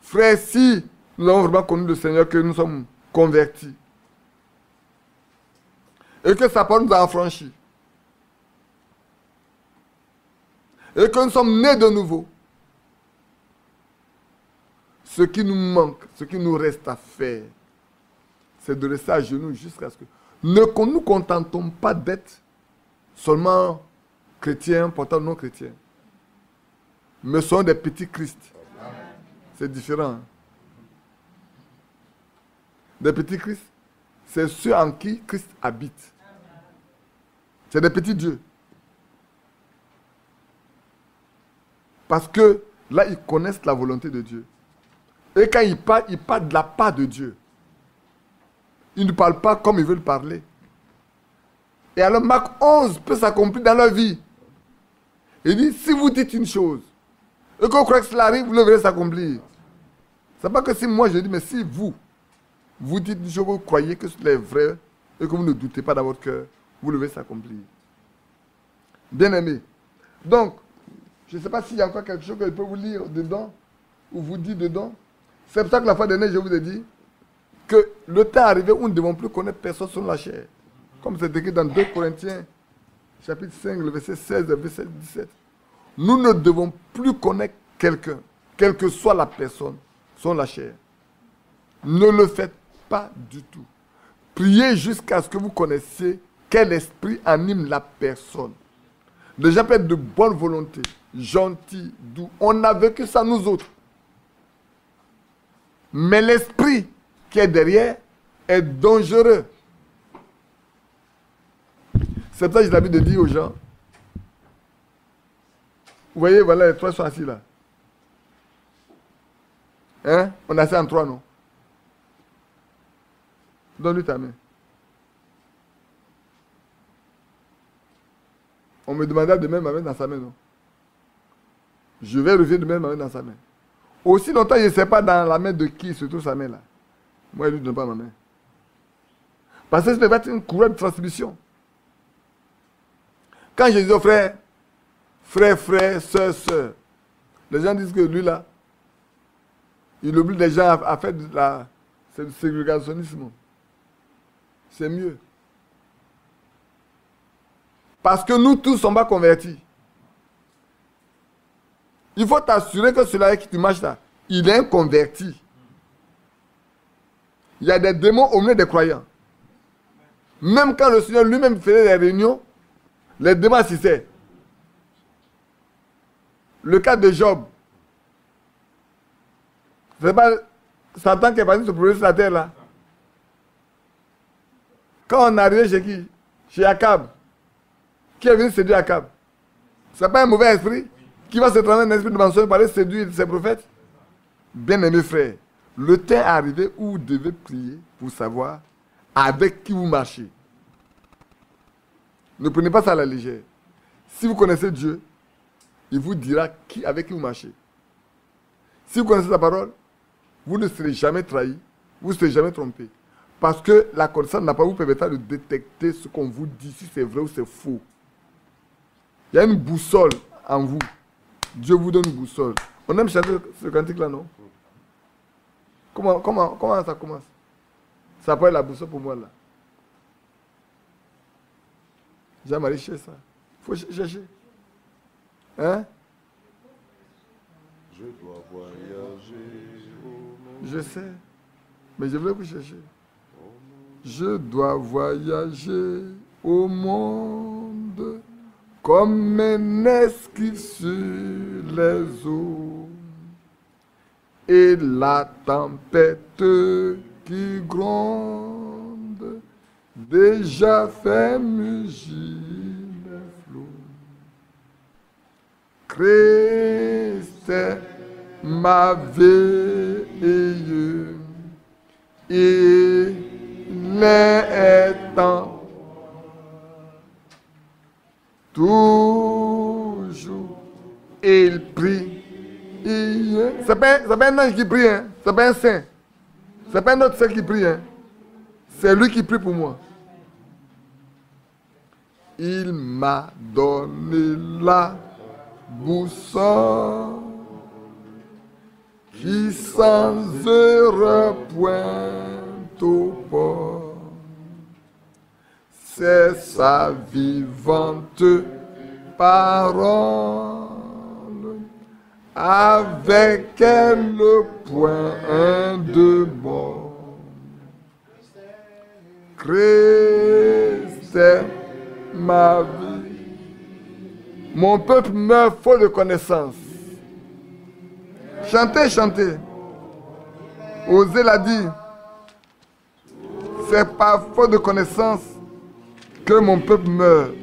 Speaker 1: frère, si nous avons vraiment connu le Seigneur, que nous sommes convertis, et que sa parole nous a affranchis, et que nous sommes nés de nouveau, ce qui nous manque, ce qui nous reste à faire, c'est de rester à genoux jusqu'à ce que... Ne nous contentons pas d'être seulement chrétiens, pourtant non chrétiens. Mais soyons des petits Christ. C'est différent. Hein? Des petits Christ, c'est ceux en qui Christ habite. C'est des petits dieux. Parce que là, ils connaissent la volonté de Dieu. Et quand ils parlent de la part de Dieu. Ils ne parlent pas comme ils veulent parler. Et alors Marc 11 peut s'accomplir dans leur vie. Il dit, si vous dites une chose, et que vous croyez que cela arrive, vous le verrez s'accomplir. Ce n'est pas que si moi je dis, mais si vous dites une chose, vous croyez que cela est vrai, et que vous ne doutez pas dans votre cœur, vous le verrez s'accomplir. Bien aimé. Donc, je ne sais pas s'il y a encore quelque chose que je peux vous lire dedans, ou vous dire dedans. C'est pour ça que la fois dernière, je vous ai dit que le temps est arrivé où nous ne devons plus connaître personne sur la chair. Comme c'est écrit dans 2 Corinthiens, chapitre 5, le verset 16 et verset 17. Nous ne devons plus connaître quelqu'un, quelle que soit la personne, sur la chair. Ne le faites pas du tout. Priez jusqu'à ce que vous connaissiez quel esprit anime la personne. Les gens peuvent être de bonne volonté, gentils, doux. On a vécu ça nous autres. Mais l'esprit qui est derrière est dangereux. C'est pour ça que j'ai l'habitude de dire aux gens, vous voyez, voilà, les 3 sont assis là. Hein? On est assis en 3, non? Donne-lui ta main. On me demanda de mettre ma main dans sa main, non? je vais revenir de mettre ma main dans sa main. Aussi longtemps, je ne sais pas dans la main de qui se trouve sa main là. Moi, je ne lui donne pas ma main. Parce que ça devait être une courroie de transmission. Quand je dis aux frères, frères, sœurs, les gens disent que lui là, il oblige les gens à faire c'est du ségrégationnisme. C'est mieux. Parce que nous tous ne sommes pas convertis. Il faut t'assurer que celui avec qui tu marches là, il est un converti. Il y a des démons au milieu des croyants. Même quand le Seigneur lui-même faisait des réunions, les démons assistaient. Le cas de Job. C'est pas Satan qui est parti se promener sur la terre là. Quand on est arrivé chez qui? Chez Akab. Qui est venu séduire Akab? Ce n'est pas un mauvais esprit qui va se transformer en esprit de mensonge pour aller séduire ses prophètes? Bien-aimés frères, le temps est arrivé où vous devez prier pour savoir avec qui vous marchez. Ne prenez pas ça à la légère. Si vous connaissez Dieu, il vous dira avec qui vous marchez. Si vous connaissez sa parole, vous ne serez jamais trahi, vous ne serez jamais trompé. Parce que la connaissance n'a pas vous permettra de détecter ce qu'on vous dit, si c'est vrai ou c'est faux. Il y a une boussole en vous. Dieu vous donne une boussole. On aime chanter ce cantique-là, non? Comment ça commence? Ça peut être la boussole pour moi, là. J'aimerais chercher ça. Il faut chercher. Hein?
Speaker 2: Je dois voyager.
Speaker 1: Je sais. Mais je voulais vous chercher. Je dois voyager au monde comme un esquif sur les eaux. Et la tempête qui gronde déjà fait mugir les flots. Christ est ma veille, il est temps, toujours il prie. C'est pas un ange qui prie, hein? C'est pas un saint. C'est pas un autre saint qui prie, hein? C'est lui qui prie pour moi. Il m'a donné la boussole qui sans heure pointe au port. C'est sa vivante parole. Avec elle le point de bord. Christ est ma vie. Mon peuple meurt faute de connaissance. Chantez, chantez. Osée l'a dit. C'est par faute de connaissance que mon peuple meurt.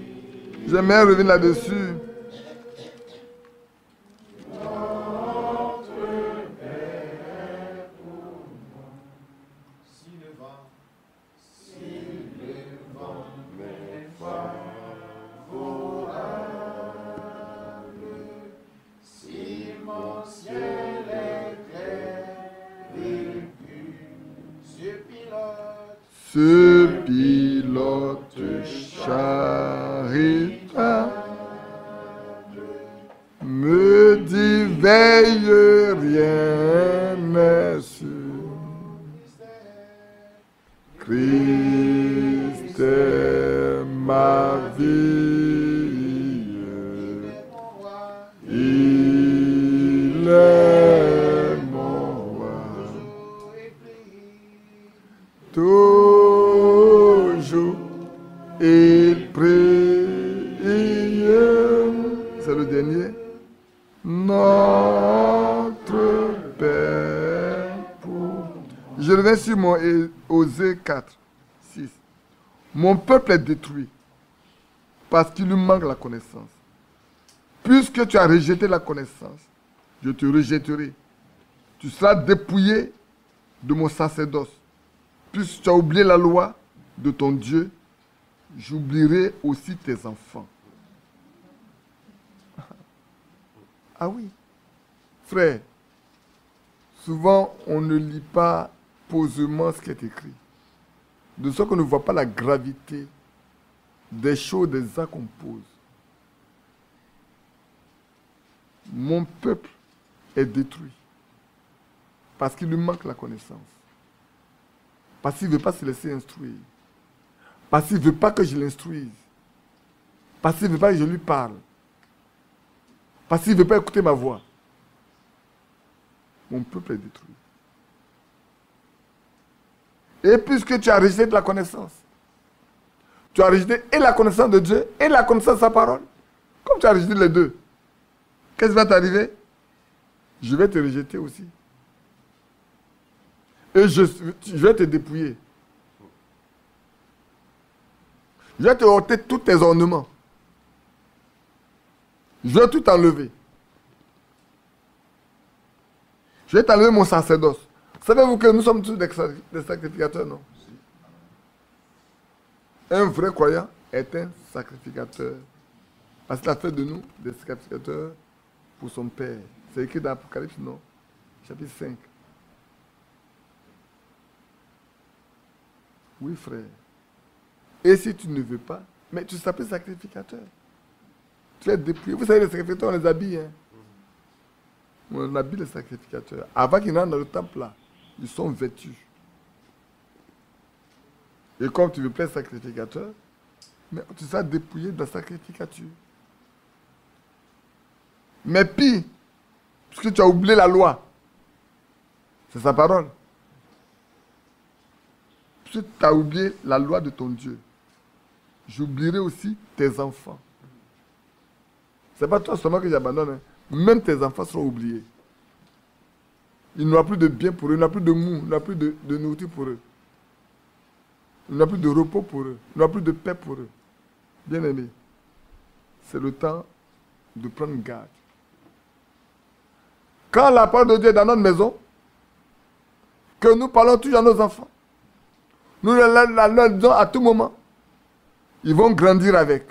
Speaker 1: J'aimerais revenir là-dessus. Ce pilote charitable me dit veille, rien n'est sûr. Christ est ma vie, il est mon roi. Toujours il prie. C'est le dernier. Notre Père pour... Je reviens sur mon Osée 4, 6. Mon peuple est détruit parce qu'il lui manque la connaissance. Puisque tu as rejeté la connaissance, je te rejetterai. Tu seras dépouillé de mon sacerdoce. Puisque tu as oublié la loi de ton Dieu, j'oublierai aussi tes enfants. Ah oui. Frère, souvent on ne lit pas posément ce qui est écrit. De sorte qu'on ne voit pas la gravité des choses, des actes qu'on pose. Mon peuple est détruit parce qu'il lui manque la connaissance. Parce qu'il ne veut pas se laisser instruire. Parce qu'il ne veut pas que je l'instruise. Parce qu'il ne veut pas que je lui parle. Parce qu'il ne veut pas écouter ma voix. Mon peuple est détruit. Et puisque tu as rejeté de la connaissance, tu as rejeté et la connaissance de Dieu et la connaissance de sa parole, comme tu as rejeté les deux, qu'est-ce qui va t'arriver? Je vais te rejeter aussi. Et je vais te dépouiller. Je vais te ôter tous tes ornements. Je vais tout enlever. Je vais t'enlever mon sacerdoce. Savez-vous que nous sommes tous des sacrificateurs, non? Un vrai croyant est un sacrificateur. Parce qu'il a fait de nous des sacrificateurs pour son Père. C'est écrit dans l'Apocalypse, non? Chapitre 5. Oui, frère. Et si tu ne veux pas, mais tu s'appelles sacrificateur. Tu es dépouillé. Vous savez, les sacrificateurs, on les habille. Hein? On habille les sacrificateurs. Avant qu'ils rentrent dans le temple, là, ils sont vêtus. Et comme tu veux pas être sacrificateur, mais tu seras dépouillé de la sacrificature. Mais pire, puisque tu as oublié la loi, c'est sa parole. Puisque tu as oublié la loi de ton Dieu, j'oublierai aussi tes enfants. Ce n'est pas toi seulement que j'abandonne. Hein. Même tes enfants seront oubliés. Il n'y aura plus de bien pour eux, il n'y aura plus de mou, il n'y aura plus de nourriture pour eux. Il n'y aura plus de repos pour eux, il n'y aura plus de paix pour eux. Bien-aimés, c'est le temps de prendre garde. Quand la parole de Dieu est dans notre maison, que nous parlons toujours à nos enfants, nous leur disons à tout moment, ils vont grandir avec.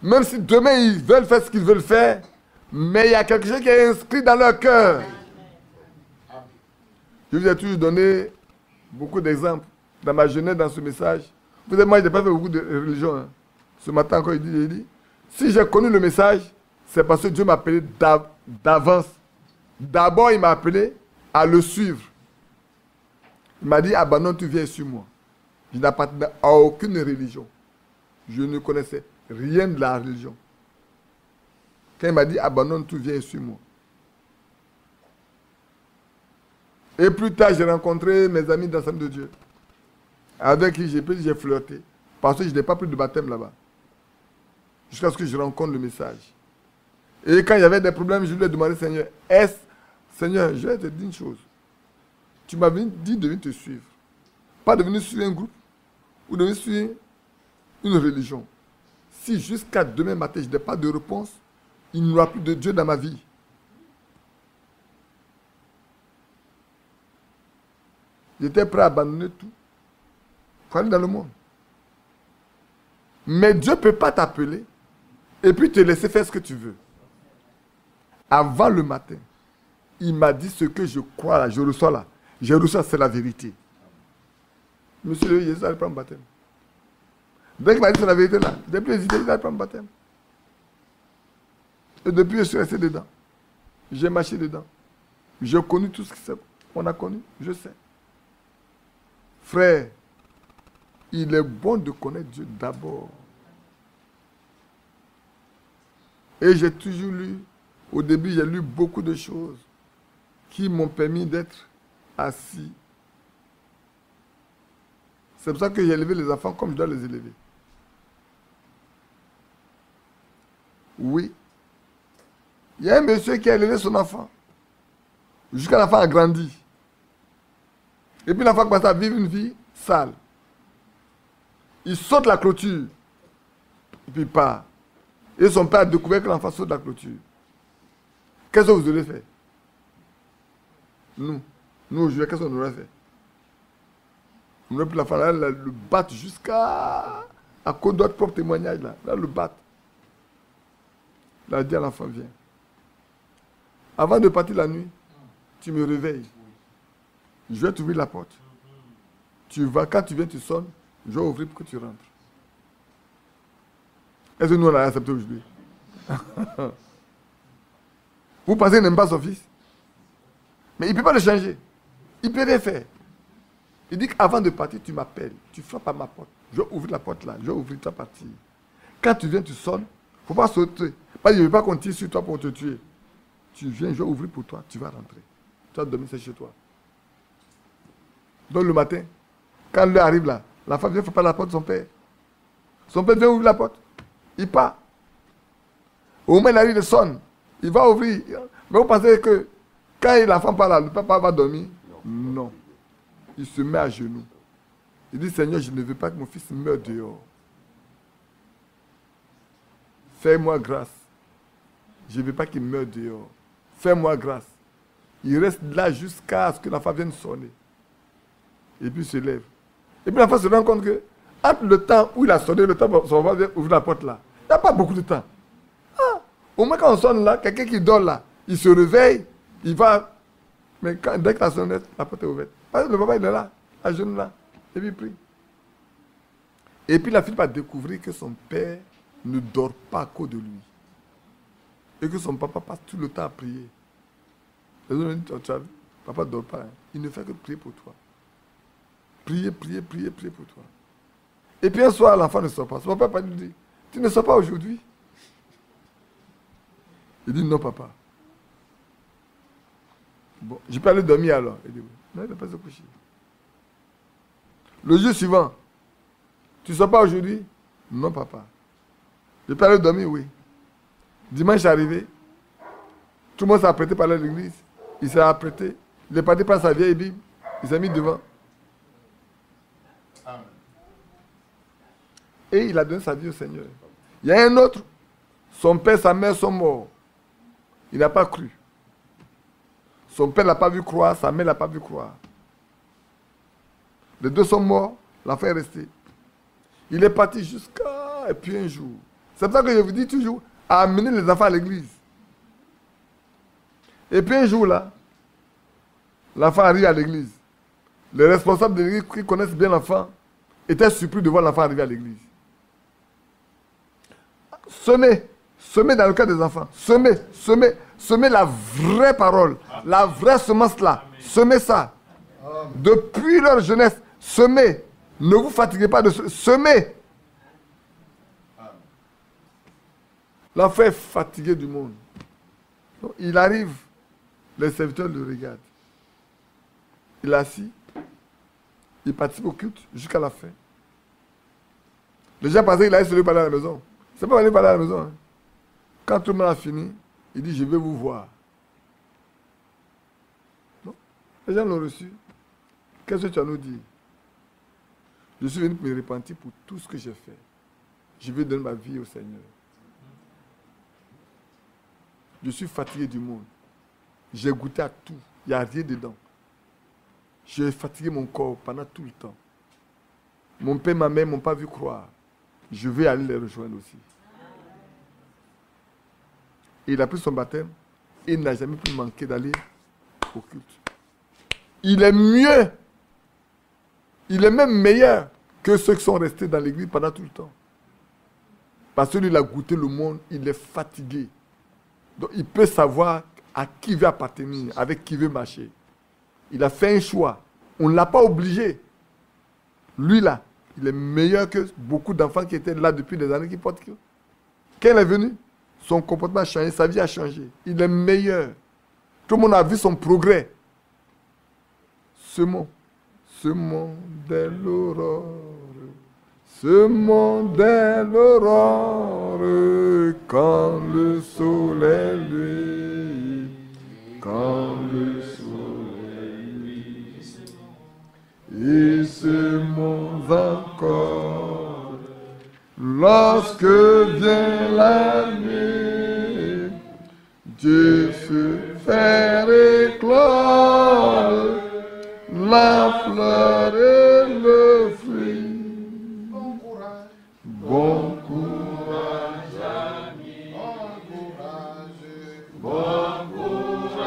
Speaker 1: Même si demain ils veulent faire ce qu'ils veulent faire, mais il y a quelque chose qui est inscrit dans leur cœur. Je vous ai toujours donné beaucoup d'exemples dans ma jeunesse, dans ce message. Vous savez, moi, je n'ai pas fait beaucoup de religion. Hein. Ce matin encore, il dit, si j'ai connu le message, c'est parce que Dieu m'a appelé d'avance. D'abord, il m'a appelé à le suivre. Il m'a dit, abandonne, tu viens sur moi. Je n'appartenais à aucune religion. Je ne connaissais rien de la religion. Quand il m'a dit, abandonne, tu viens sur moi. Et plus tard, j'ai rencontré mes amis d'Assemblée de Dieu, avec qui j'ai flirté, parce que je n'ai pas pris de baptême là-bas. Jusqu'à ce que je rencontre le message. Et quand il y avait des problèmes, je lui ai demandé, Seigneur, je vais te dire une chose. Tu m'avais dit de venir te suivre. Pas de venir suivre un groupe, ou de venir suivre une religion. Si jusqu'à demain matin, je n'ai pas de réponse, il n'y aura plus de Dieu dans ma vie. J'étais prêt à abandonner tout pour aller dans le monde. Mais Dieu ne peut pas t'appeler et puis te laisser faire ce que tu veux. Avant le matin, il m'a dit ce que je crois là, je reçois là. Je reçois, c'est la vérité. Monsieur Jésus allait prendre le baptême. Dès qu'il m'a dit c'est la vérité là, je n'ai plus hésité, il allait prendre le baptême. Et depuis, je suis resté dedans. J'ai marché dedans. J'ai connu tout ce qu'on a connu, je sais. Frère, il est bon de connaître Dieu d'abord. Et j'ai toujours lu, au début j'ai lu beaucoup de choses qui m'ont permis d'être assis. C'est pour ça que j'ai élevé les enfants comme je dois les élever. Oui. Il y a un monsieur qui a élevé son enfant. Jusqu'à l'enfant a grandi. Et puis l'enfant commence à vivre une vie sale. Il saute la clôture. Et puis il part. Et son père a découvert que l'enfant saute la clôture. Qu'est-ce que vous aurez fait? Nous aujourd'hui, qu'est-ce qu'on aurait fait? On aurait pu l'enfant là, le battre jusqu'à cause de notre propre témoignage là. Là, le battre. Là, dit à l'enfant, viens. Avant de partir la nuit, tu me réveilles. Je vais t'ouvrir la porte. Tu vas, quand tu viens, tu sonnes. Je vais ouvrir pour que tu rentres. Est-ce que nous, on a accepté aujourd'hui? Vous pensez qu'il n'aime pas son fils? Mais il ne peut pas le changer. Il ne peut rien faire. Il dit qu'avant de partir, tu m'appelles. Tu frappes à ma porte. Je vais ouvrir la porte là. Je vais ouvrir ta partie. Quand tu viens, tu sonnes. Il ne faut pas sauter. Parce que je ne veux pas qu'on tire sur toi pour te tuer. Tu viens, je vais ouvrir pour toi. Tu vas rentrer. Tu vas dormir, c'est chez toi. Donc le matin, quand l'heure arrive là, la femme vient frapper à la porte de son père. Son père vient ouvrir la porte. Il part. Au moment où il arrive, il sonne. Il va ouvrir. Mais vous pensez que quand la femme part là, le papa va dormir? Non. Il se met à genoux. Il dit, Seigneur, je ne veux pas que mon fils meure dehors. Fais-moi grâce. Je ne veux pas qu'il meure dehors. Fais-moi grâce. Il reste là jusqu'à ce que la femme vienne sonner. Et puis il se lève. Et puis la femme se rend compte que, entre le temps où il a sonné, le temps où son papa vient ouvrir la porte là, il n'y a pas beaucoup de temps. Ah, au moins quand on sonne là, quelqu'un qui dort là, il se réveille, il va. Mais dès que la sonnette, la porte est ouverte. Parce que le papa il est là, à genoux là, et puis il prie. Et puis la fille va découvrir que son père ne dort pas à cause de lui. Et que son papa passe tout le temps à prier. Les autres disent, tu as vu, papa ne dort pas. Hein. Il ne fait que prier pour toi. Prier, prier, prier, prier pour toi. Et puis un soir, l'enfant ne sort pas. Son papa lui dit, tu ne sors pas aujourd'hui? Il dit, non papa. Bon, je peux aller dormir alors. Il dit, oui. Non, il ne va pas se coucher. Le jour suivant, tu ne sors pas aujourd'hui? Non papa. Je peux aller dormir? Oui. Dimanche arrivé, tout le monde s'est apprêté par l'église. Il s'est apprêté. Il est parti prendre sa vieille Bible. Il s'est mis devant. Amen. Et il a donné sa vie au Seigneur. Il y a un autre. Son père, sa mère sont morts. Il n'a pas cru. Son père ne l'a pas vu croire, sa mère ne l'a pas vu croire. Les deux sont morts, l'enfant est resté. Il est parti jusqu'à... Et puis un jour. C'est pour ça que je vous dis toujours, à amener les enfants à l'église. Et puis un jour là, l'enfant arrive à l'église. Les responsables de l'église qui connaissent bien l'enfant étaient surpris de voir l'enfant arriver à l'église. Semer dans le cœur des enfants. Semer la vraie parole, la vraie semence là. Semer ça. Depuis leur jeunesse, semer. Ne vous fatiguez pas de semer. L'enfant est fatigué du monde. Donc, il arrive, les serviteurs le regardent. Il est assis, il participe au culte jusqu'à la fin. Les gens pensaient qu'il allait se lever parler à la maison. C'est pas aller parler à la maison. Hein. Quand tout le monde a fini, il dit, je vais vous voir. Non. Les gens l'ont reçu. Qu'est-ce que tu as nous dit? Je suis venu me repentir pour tout ce que j'ai fait. Je vais donner ma vie au Seigneur. Je suis fatigué du monde. J'ai goûté à tout. Il n'y a rien dedans. J'ai fatigué mon corps pendant tout le temps. Mon père et ma mère ne m'ont pas vu croire. Je vais aller les rejoindre aussi. Et il a pris son baptême et il n'a jamais pu manquer d'aller au culte. Il est mieux. Il est même meilleur que ceux qui sont restés dans l'église pendant tout le temps. Parce que lui, il a goûté le monde, il est fatigué. Donc il peut savoir à qui il veut appartenir, avec qui il veut marcher. Il a fait un choix. On ne l'a pas obligé. Lui là, il est meilleur que beaucoup d'enfants qui étaient là depuis des années qui portent. Quand il est venu, son comportement a changé, sa vie a changé. Il est meilleur. Tout le monde a vu son progrès. Ce monde est l'aurore. Ce monde est l'aurore. Quand le soleil luit. Quand le soleil luit. Et ce monde encore. Lorsque vient la nuit, Dieu fait faire éclore la fleur et le fruit. Bon courage, ami. Bon courage.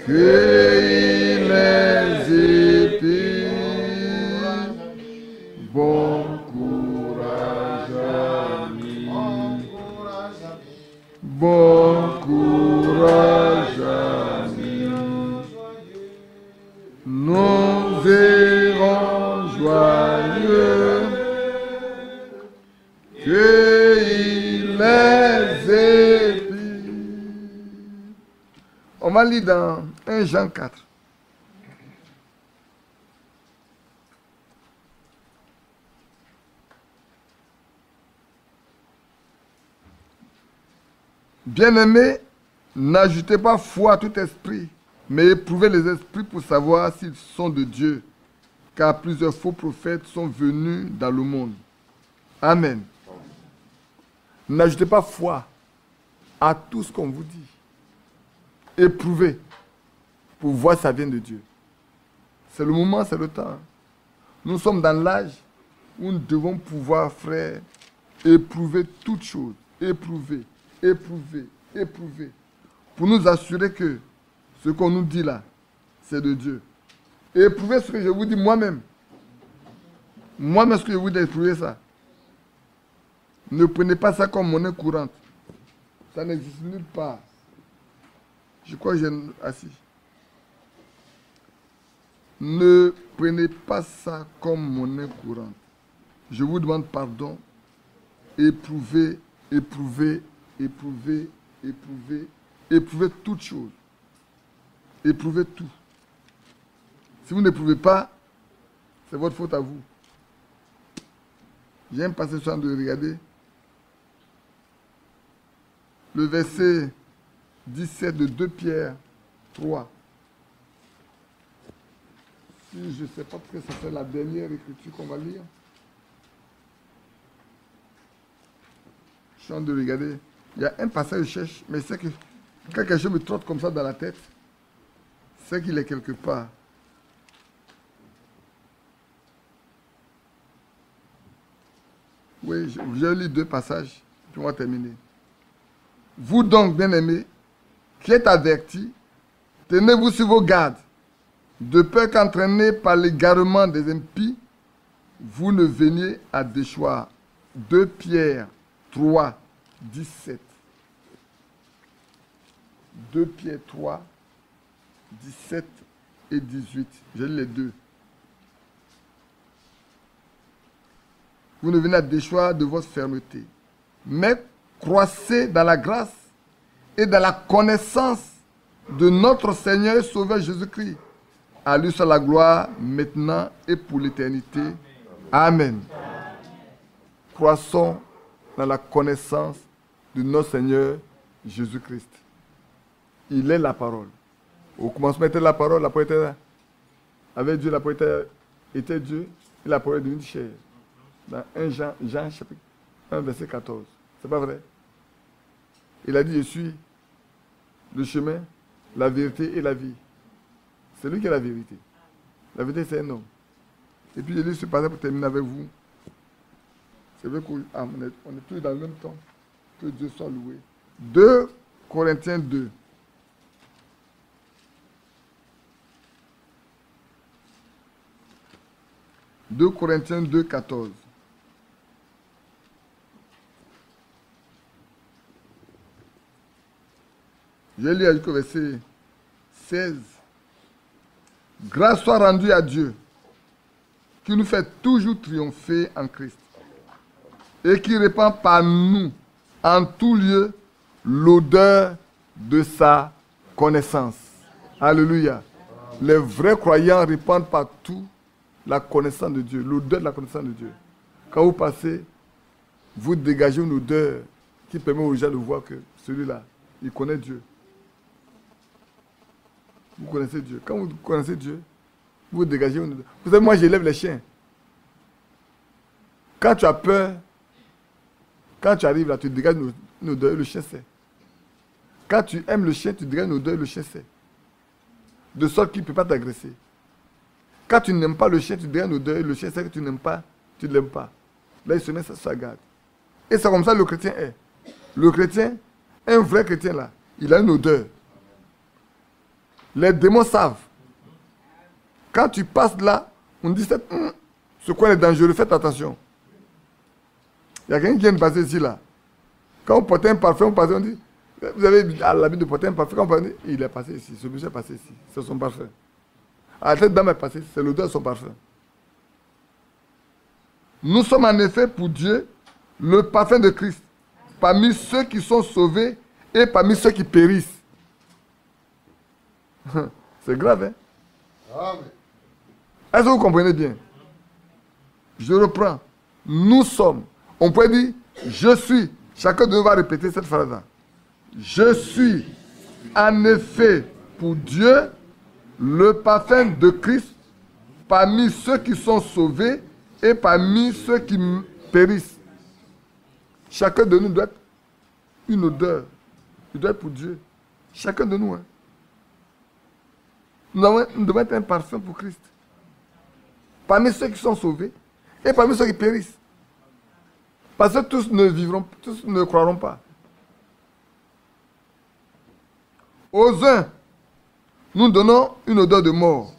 Speaker 1: cueillis les épis. Bon courage, ami. Bon courage, ami. Nous irons joyeux, cueillis les épis. On va lire dans 1 Jean 4. Bien-aimés, n'ajoutez pas foi à tout esprit, mais éprouvez les esprits pour savoir s'ils sont de Dieu, car plusieurs faux prophètes sont venus dans le monde. Amen. N'ajoutez pas foi à tout ce qu'on vous dit. Éprouvez pour voir si ça vient de Dieu. C'est le moment, c'est le temps. Nous sommes dans l'âge où nous devons pouvoir, frère, éprouver toutes choses. Éprouver. Pour nous assurer que ce qu'on nous dit là, c'est de Dieu. Éprouvez ce que je vous dis moi-même. Moi-même, ce que je vous dis, éprouvez ça. Ne prenez pas ça comme monnaie courante. Ça n'existe nulle part. Je crois que j'ai assis. Ne prenez pas ça comme monnaie courante. Je vous demande pardon. Éprouvez toutes choses. Éprouvez tout. Si vous n'éprouvez pas, c'est votre faute à vous. J'aime passer ce temps de regarder le verset 17 de 2 Pierre 3. Si je ne sais pas, parce que c'est la dernière écriture qu'on va lire. Je suis en train de regarder. Il y a un passage que je cherche, mais c'est que quand quelque chose me trotte comme ça dans la tête, c'est qu'il est quelque part. Oui, je vais lire 2 passages, puis on va terminer. Vous donc, bien-aimés, qui êtes avertis, tenez-vous sur vos gardes, de peur qu'entraînés par l'égarement des impies, vous ne veniez à déchoir. 2 Pierre 3, 17. 2 Pierre 3, 17 et 18. Je lis les deux. Vous ne venez à déchoir de votre fermeté, mais croissez dans la grâce et dans la connaissance de notre Seigneur et Sauveur Jésus-Christ. À lui soit la gloire maintenant et pour l'éternité. Amen. Croissons dans la connaissance de notre Seigneur Jésus-Christ. Il est la parole. Au commencement était la parole était là. Avec Dieu, la parole était Dieu, et la parole est devenue chair. Dans 1 Jean chapitre 1, verset 14. C'est pas vrai? Il a dit, je suis le chemin, la vérité et la vie. C'est lui qui est la vérité. La vérité, c'est un homme. Et puis, je lis ce passage pour terminer avec vous. C'est vrai qu'on est tous dans le même temps. Que Dieu soit loué. 2 Corinthiens 2. « 2 Corinthiens 2, 14. Je lis jusqu'au verset 16. « Grâce soit rendue à Dieu, qui nous fait toujours triompher en Christ, et qui répand par nous, en tout lieu, l'odeur de sa connaissance. » Alléluia. Les vrais croyants répandent partout la connaissance de Dieu, l'odeur de la connaissance de Dieu. Quand vous passez, vous dégagez une odeur qui permet aux gens de voir que celui-là, il connaît Dieu. Vous connaissez Dieu. Quand vous connaissez Dieu, vous dégagez une odeur. Vous savez, moi, j'élève les chiens. Quand tu as peur, quand tu arrives là, tu dégages une odeur et le chien sait. Quand tu aimes le chien, tu dégages une odeur et le chien sait. De sorte qu'il ne peut pas t'agresser. Quand tu n'aimes pas le chien, tu dégages une odeur et le chien sait que tu n'aimes pas, tu ne l'aimes pas. Là, il se met sur sa garde. Et c'est comme ça que le chrétien est. Le chrétien, un vrai chrétien là, il a une odeur. Les démons savent. Quand tu passes là, on dit ce coin est dangereux, faites attention. Il y a quelqu'un qui vient de passer ici là. Quand on portait un parfum, on dit, vous avez l'habitude de porter un parfum, quand on parle, il est passé ici, ce monsieur est passé ici, c'est son parfum. Ah, cette dame est passée, c'est l'odeur de son parfum. Nous sommes en effet pour Dieu le parfum de Christ, parmi ceux qui sont sauvés et parmi ceux qui périssent. C'est grave, hein?
Speaker 2: Amen.
Speaker 1: Est-ce que vous comprenez bien? Je reprends. Nous sommes. On peut dire, je suis. Chacun de nous va répéter cette phrase-là. Je suis en effet pour Dieu le parfum de Christ parmi ceux qui sont sauvés et parmi ceux qui périssent. Chacun de nous doit être une odeur. Il doit être pour Dieu. Chacun de nous. Hein. Nous devons être un parfum pour Christ. Parmi ceux qui sont sauvés et parmi ceux qui périssent. Parce que tous ne vivront, tous ne croiront pas. Aux uns, nous donnons une odeur de mort,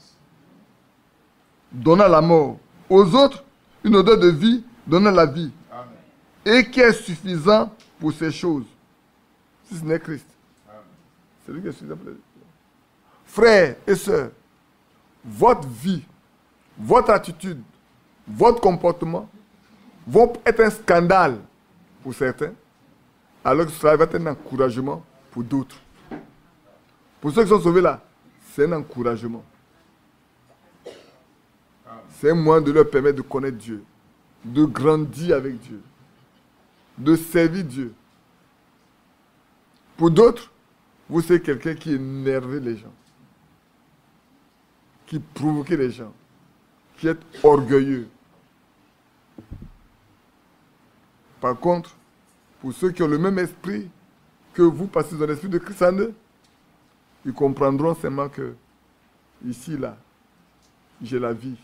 Speaker 1: donnant la mort. Aux autres, une odeur de vie, donnant la vie. Amen. Et qui est suffisant pour ces choses, si ce n'est Christ. Amen. C'est lui qui est suffisant pour les choses. Frères et sœurs, votre vie, votre attitude, votre comportement vont être un scandale pour certains, alors que cela va être un encouragement pour d'autres. Pour ceux qui sont sauvés là, c'est un encouragement. C'est un moyen de leur permettre de connaître Dieu, de grandir avec Dieu, de servir Dieu. Pour d'autres, vous c'est quelqu'un qui énerve les gens, qui provoque les gens, qui est orgueilleux. Par contre, pour ceux qui ont le même esprit que vous, parce qu'ils ont l'esprit de Christ en eux, ils comprendront seulement que ici, là, j'ai la vie.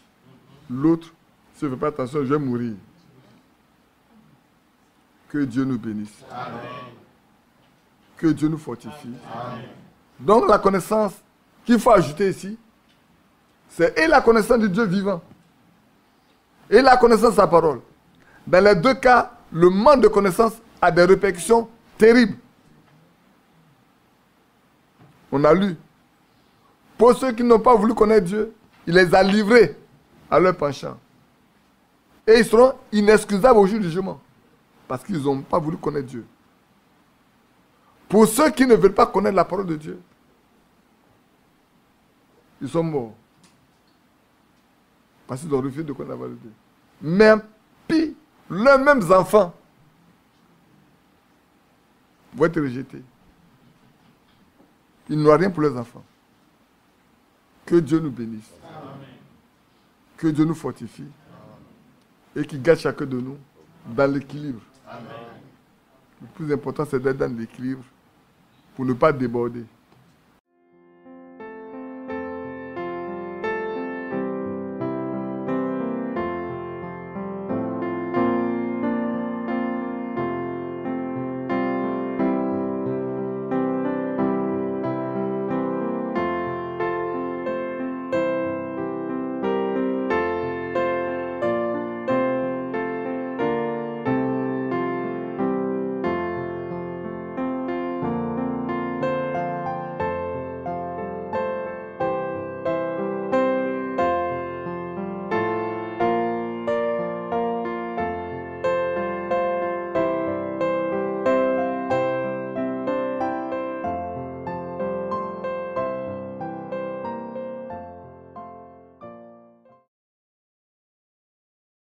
Speaker 1: L'autre, si je ne fais pas attention, je vais mourir. Que Dieu nous bénisse. Amen. Que Dieu nous fortifie. Amen. Donc la connaissance qu'il faut ajouter ici, c'est et la connaissance du Dieu vivant, et la connaissance de sa parole. Dans les deux cas, le manque de connaissance a des répercussions terribles. On a lu. Pour ceux qui n'ont pas voulu connaître Dieu, il les a livrés à leur penchant. Et ils seront inexcusables au jour du jugement. Parce qu'ils n'ont pas voulu connaître Dieu. Pour ceux qui ne veulent pas connaître la parole de Dieu, ils sont morts. Parce qu'ils ont refusé de connaître la parole de Dieu. Mais pire, leurs mêmes enfants vont être rejetés. Ils n'ont rien pour leurs enfants. Que Dieu nous bénisse. Amen. Que Dieu nous fortifie. Amen. Et qu'il garde chacun de nous dans l'équilibre. Amen. Le plus important, c'est d'être dans l'équilibre pour ne pas déborder.